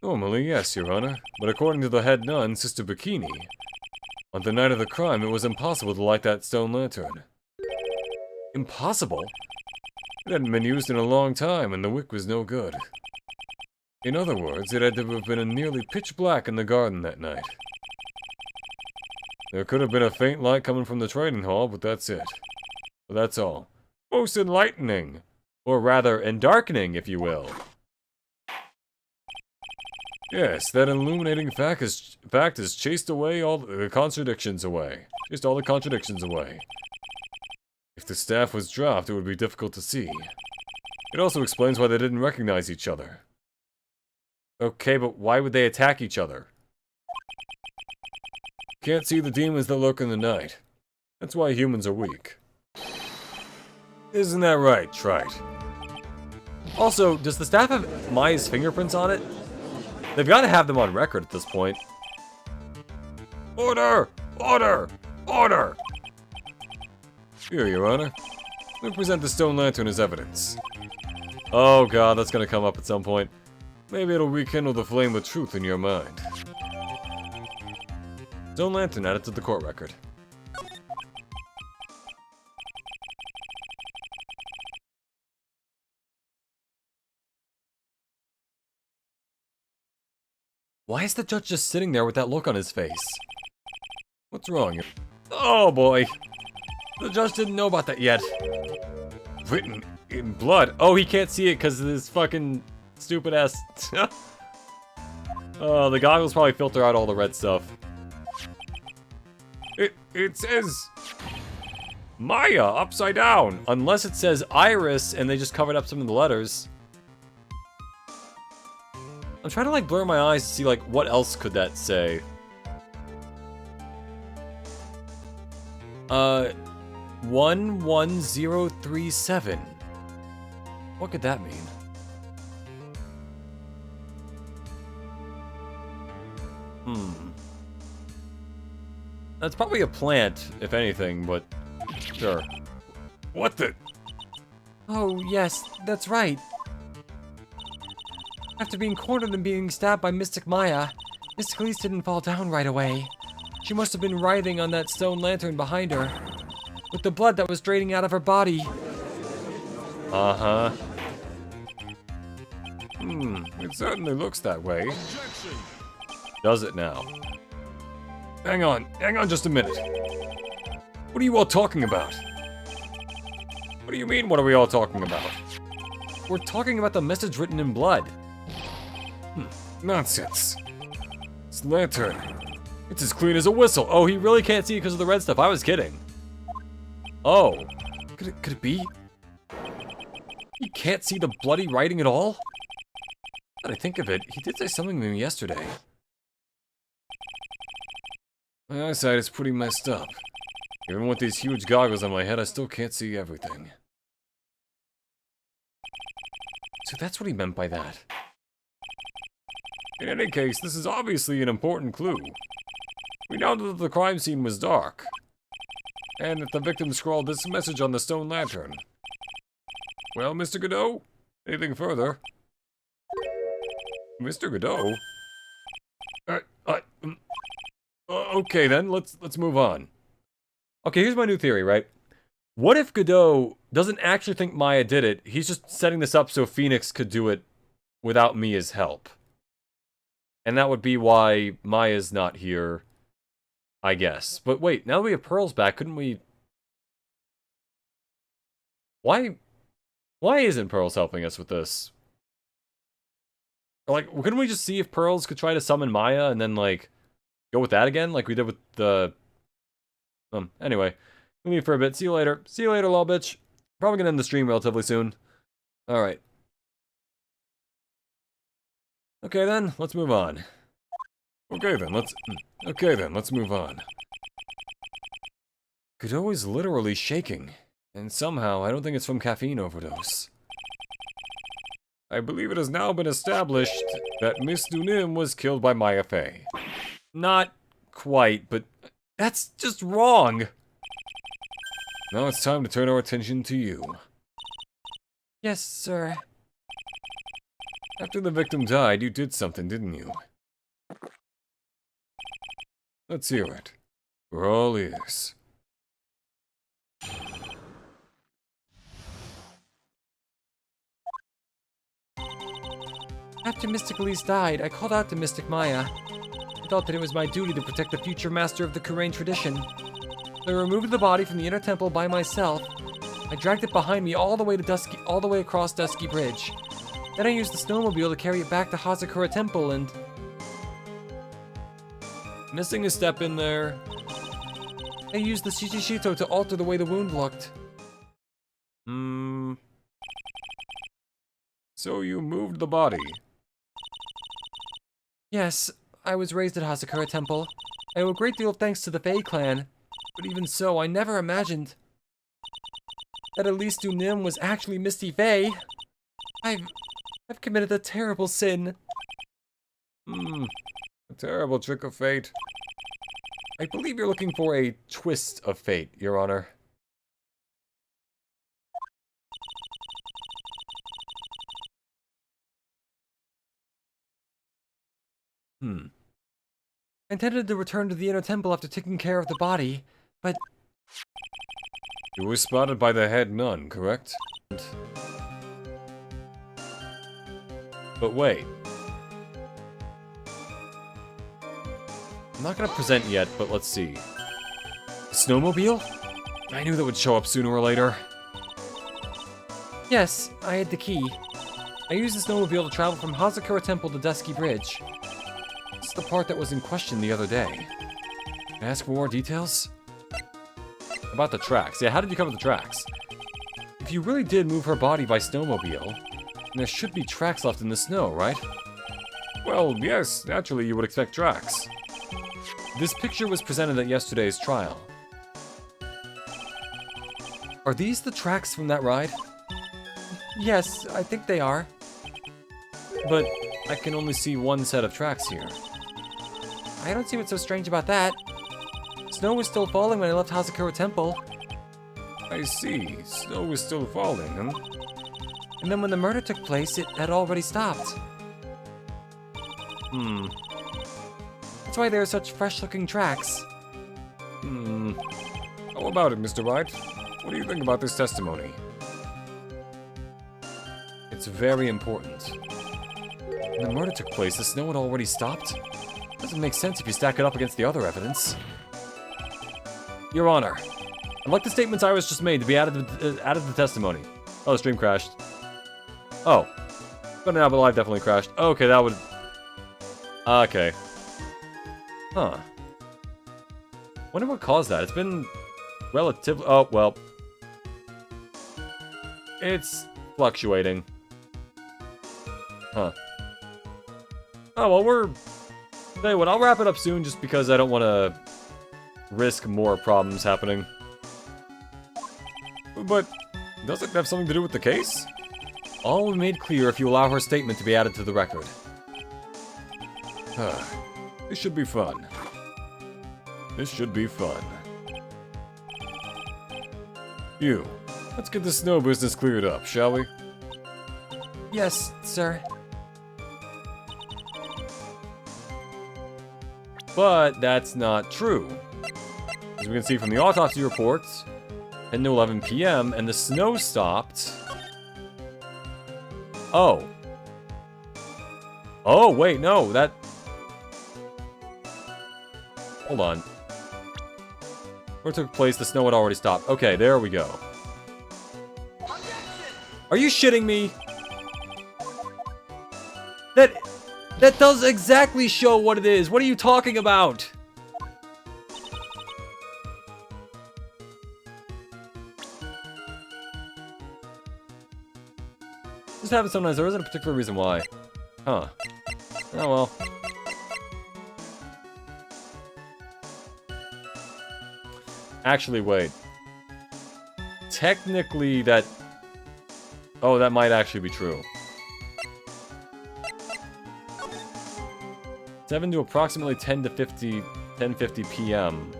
Normally, yes, Your Honor. But according to the head nun, Sister Bikini, on the night of the crime, it was impossible to light that stone lantern. Impossible? It hadn't been used in a long time, and the wick was no good. In other words, it had to have been nearly pitch black in the garden that night. There could have been a faint light coming from the trading hall, but that's it. But that's all. Most enlightening. Or rather, endarkening, if you will. Yes, that illuminating fact has chased away all the contradictions away. Chased all the contradictions away. If the staff was dropped, it would be difficult to see. It also explains why they didn't recognize each other. Okay, but why would they attack each other? Can't see the demons that lurk in the night. That's why humans are weak. Isn't that right, Trite? Also, does the staff have Maya's fingerprints on it? They've got to have them on record at this point. Order! Order! Order! Here, Your Honor. We present the stone lantern as evidence. Oh god, that's gonna come up at some point. Maybe it'll rekindle the flame of truth in your mind. Stone lantern added to the court record. Why is the judge just sitting there with that look on his face? What's wrong? Oh boy. The judge didn't know about that yet. Written in blood. Oh, he can't see it because of this fucking stupid ass. Oh, the goggles probably filter out all the red stuff. It says Maya upside down. Unless it says Iris and they just covered up some of the letters. I'm trying to like blur my eyes to see like what else could that say. 11037. What could that mean? That's probably a plant, if anything, but sure. What the? Oh, yes, that's right. After being cornered and being stabbed by Mystic Maya, Mystic Elise didn't fall down right away. She must have been writhing on that stone lantern behind her, with the blood that was draining out of her body. Uh-huh. It certainly looks that way. Does it now? Hang on just a minute. What are you all talking about? What do you mean, what are we all talking about? We're talking about the message written in blood. Nonsense. This lantern. It's as clean as a whistle. Oh, he really can't see it because of the red stuff. I was kidding. Oh. Could it be? He can't see the bloody writing at all? Now that I think of it, he did say something to me yesterday. My eyesight is pretty messed up. Even with these huge goggles on my head, I still can't see everything. So that's what he meant by that. In any case, this is obviously an important clue. We know that the crime scene was dark, and that the victim scrawled this message on the stone lantern. Well, Mr. Godot, anything further? Mr. Godot? Okay then, let's move on. Okay, here's my new theory, right? What if Godot doesn't actually think Maya did it, he's just setting this up so Phoenix could do it without Mia's help? And that would be why Maya's not here, I guess. But wait, now that we have Pearls back, couldn't we... Why isn't Pearls helping us with this? Or like, couldn't we just see if Pearls could try to summon Maya and then, like, go with that again? Like we did with the... Anyway. We'll leave for a bit. See you later. See you later, lol bitch. Probably gonna end the stream relatively soon. Alright. Okay then, let's move on. Okay then, let's move on. Godot is literally shaking. And somehow, I don't think it's from caffeine overdose. I believe it has now been established that Miss Dunim was killed by Maya Fey. Not quite, but that's just wrong. Now it's time to turn our attention to you. Yes, sir. After the victim died, you did something, didn't you? Let's hear it. We're all ears. After Mystic Elise died, I called out to Mystic Maya. I thought that it was my duty to protect the future master of the Kurain tradition. I removed the body from the inner temple by myself. I dragged it behind me all the way across Dusky Bridge. Then I used the snowmobile to carry it back to Hazakura Temple and... Missing a step in there. I used the Shishishito to alter the way the wound looked. So you moved the body. Yes, I was raised at Hazakura Temple. I owe a great deal of thanks to the Fei clan. But even so, I never imagined that Elise Dunim was actually Misty Fei. I've committed a terrible sin. A terrible trick of fate. I believe you're looking for a twist of fate, Your Honor. I intended to return to the inner temple after taking care of the body, but... You were spotted by the head nun, correct? But wait. I'm not gonna present yet, but let's see. Snowmobile? I knew that would show up sooner or later. Yes, I had the key. I used the snowmobile to travel from Hazakura Temple to Dusky Bridge. This is the part that was in question the other day. Can I ask for more details? About the tracks. Yeah, how did you cover the tracks? If you really did move her body by snowmobile, then there should be tracks left in the snow, right? Well, yes, naturally you would expect tracks. This picture was presented at yesterday's trial. Are these the tracks from that ride? Yes, I think they are. But I can only see one set of tracks here. I don't see what's so strange about that. Snow was still falling when I left Hazakura Temple. I see. Snow was still falling, huh? And then when the murder took place, it had already stopped. That's why there are such fresh-looking tracks. How about it, Mr. Wright? What do you think about this testimony? It's very important. When the murder took place, the snow had already stopped? Doesn't make sense if you stack it up against the other evidence. Your Honor, I'd like the statements Iris just made to be added to the testimony. Oh, the stream crashed. Oh. But now, but live definitely crashed. Okay, that would... Okay. Huh. Wonder what caused that. It's been relatively... Oh, well. It's fluctuating. Huh. Oh, well, we're... Tell you what, I'll wrap it up soon just because I don't want to risk more problems happening. But does it have something to do with the case? All will be made clear if you allow her statement to be added to the record. This should be fun. This should be fun. You, let's get the snow business cleared up, shall we? Yes, sir. But that's not true. As we can see from the autopsy reports, at 11 p.m. and the snow stopped. Oh. Oh, wait, no, that... Hold on. Where it took place, the snow had already stopped. Okay, there we go. Are you shitting me? That does exactly show what it is. What are you talking about? This happens sometimes. There isn't a particular reason why. Huh. Oh well. Actually, wait. Technically, that... Oh, that might actually be true. 7 to approximately 10:50 p.m.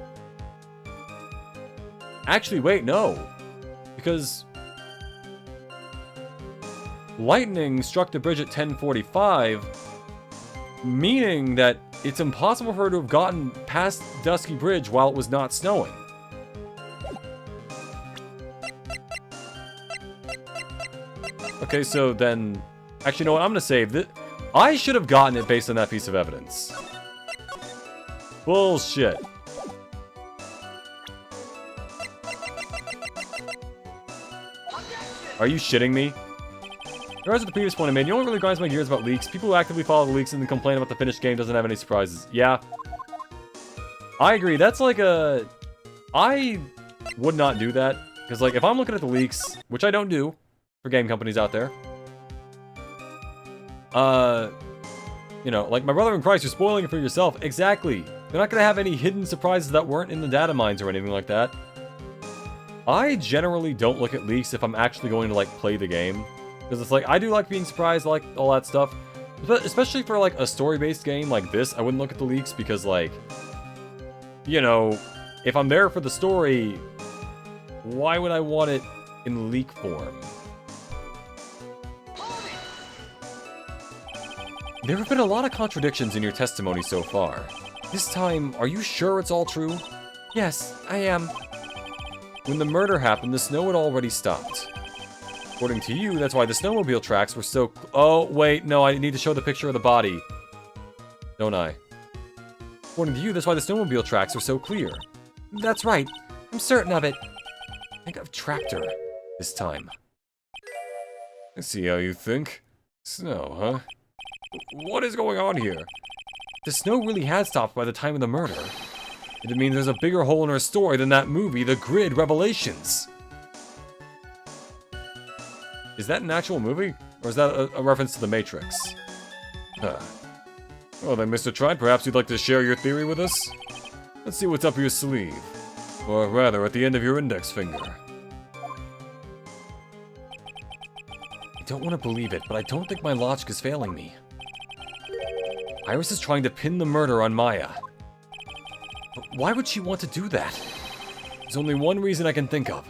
Actually, wait, no. Because lightning struck the bridge at 10:45, meaning that it's impossible for her to have gotten past Dusky Bridge while it was not snowing. Okay, so then... Actually, you know what? I'm gonna save this. I should have gotten it based on that piece of evidence. Bullshit. Are you shitting me? In regards to the previous point I made, you know what really grinds my gears about leaks? People who actively follow the leaks and then complain about the finished game doesn't have any surprises. Yeah. I agree. That's like a... I would not do that. Because, like, if I'm looking at the leaks, which I don't do for game companies out there, you know, like my brother in Christ, you're spoiling it for yourself. Exactly. They're not going to have any hidden surprises that weren't in the data mines or anything like that. I generally don't look at leaks if I'm actually going to, like, play the game. Because it's like, I do like being surprised, I like all that stuff. But especially for, like, a story-based game like this, I wouldn't look at the leaks because, like, you know, if I'm there for the story, why would I want it in leak form? There have been a lot of contradictions in your testimony so far. This time, are you sure it's all true? Yes, I am. When the murder happened, the snow had already stopped. According to you, that's why the snowmobile tracks were so... Oh, wait, no, I need to show the picture of the body. Don't I? According to you, that's why the snowmobile tracks are so clear. That's right. I'm certain of it. I think I've tracked her this time. I see how you think. Snow, huh? What is going on here? The snow really had stopped by the time of the murder. It means there's a bigger hole in her story than that movie, The Grid Revelations. Is that an actual movie? Or is that a reference to The Matrix? Huh. Well then, Mr. Tride, perhaps you'd like to share your theory with us? Let's see what's up your sleeve. Or rather, at the end of your index finger. I don't want to believe it, but I don't think my logic is failing me. Iris is trying to pin the murder on Maya. But why would she want to do that? There's only one reason I can think of.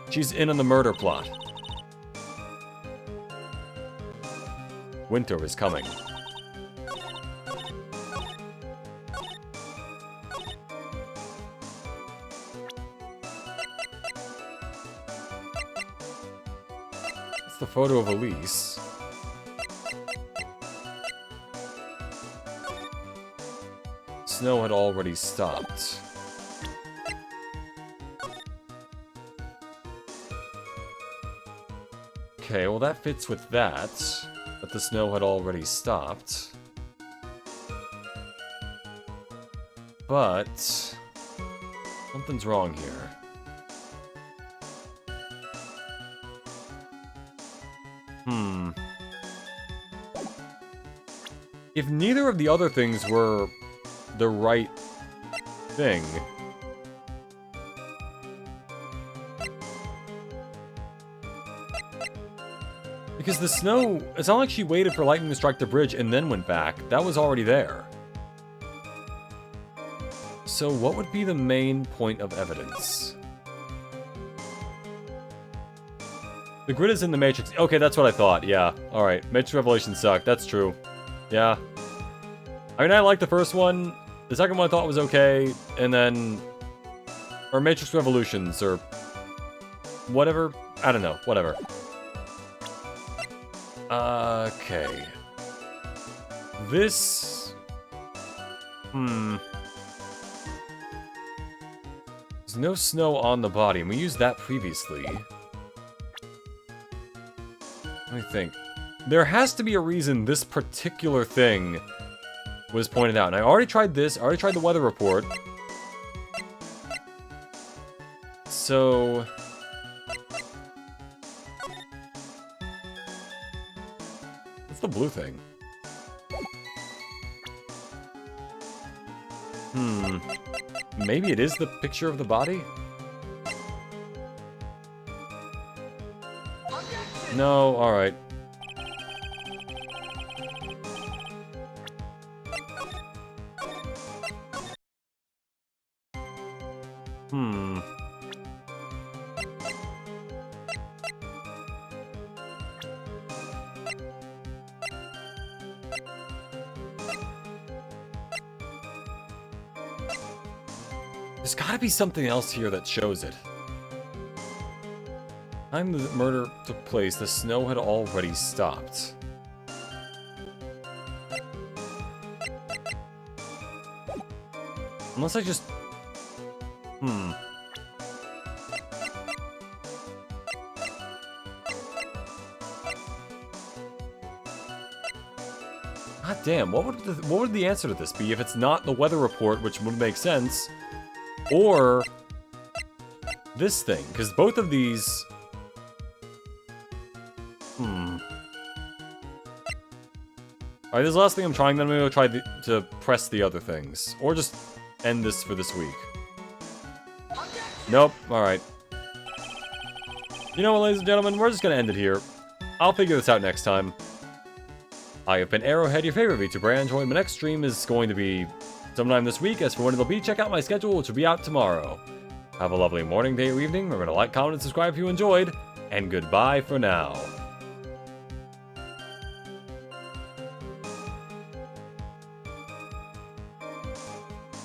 She's in on the murder plot. Winter is coming. That's the photo of Elise. Snow had already stopped. Okay, well that fits with that. But the snow had already stopped. But something's wrong here. If neither of the other things were the right thing, because the snow, it's not like she waited for lightning to strike the bridge and then went back. That was already there. So what would be the main point of evidence? The grid is in the Matrix. Okay, that's what I thought. Yeah. Alright. Matrix Revelations sucked. That's true. Yeah. I mean, I liked the first one. The second one I thought was okay. And then... Or Matrix Revolutions, or... whatever. I don't know. Whatever. Okay. This... There's no snow on the body, and we used that previously. Let me think. There has to be a reason this particular thing was pointed out. And I already tried this. I already tried the weather report. So... what's the blue thing? Maybe it is the picture of the body? No, alright. Hmm. There's gotta be something else here that shows it. Time the murder took place, the snow had already stopped. Unless I just... Hmm. God damn, what would the answer to this be if it's not the weather report, which would make sense, or this thing? Because both of these... Alright, this is the last thing I'm trying, then I'm gonna try to press the other things. Or just end this for this week. Nope, alright. You know what, ladies and gentlemen, we're just gonna end it here. I'll figure this out next time. I have been Arrowhead, your favorite VTuber Android. My next stream is going to be sometime this week. As for when it'll be, check out my schedule, which will be out tomorrow. Have a lovely morning, day, or evening. Remember to like, comment, and subscribe if you enjoyed. And goodbye for now.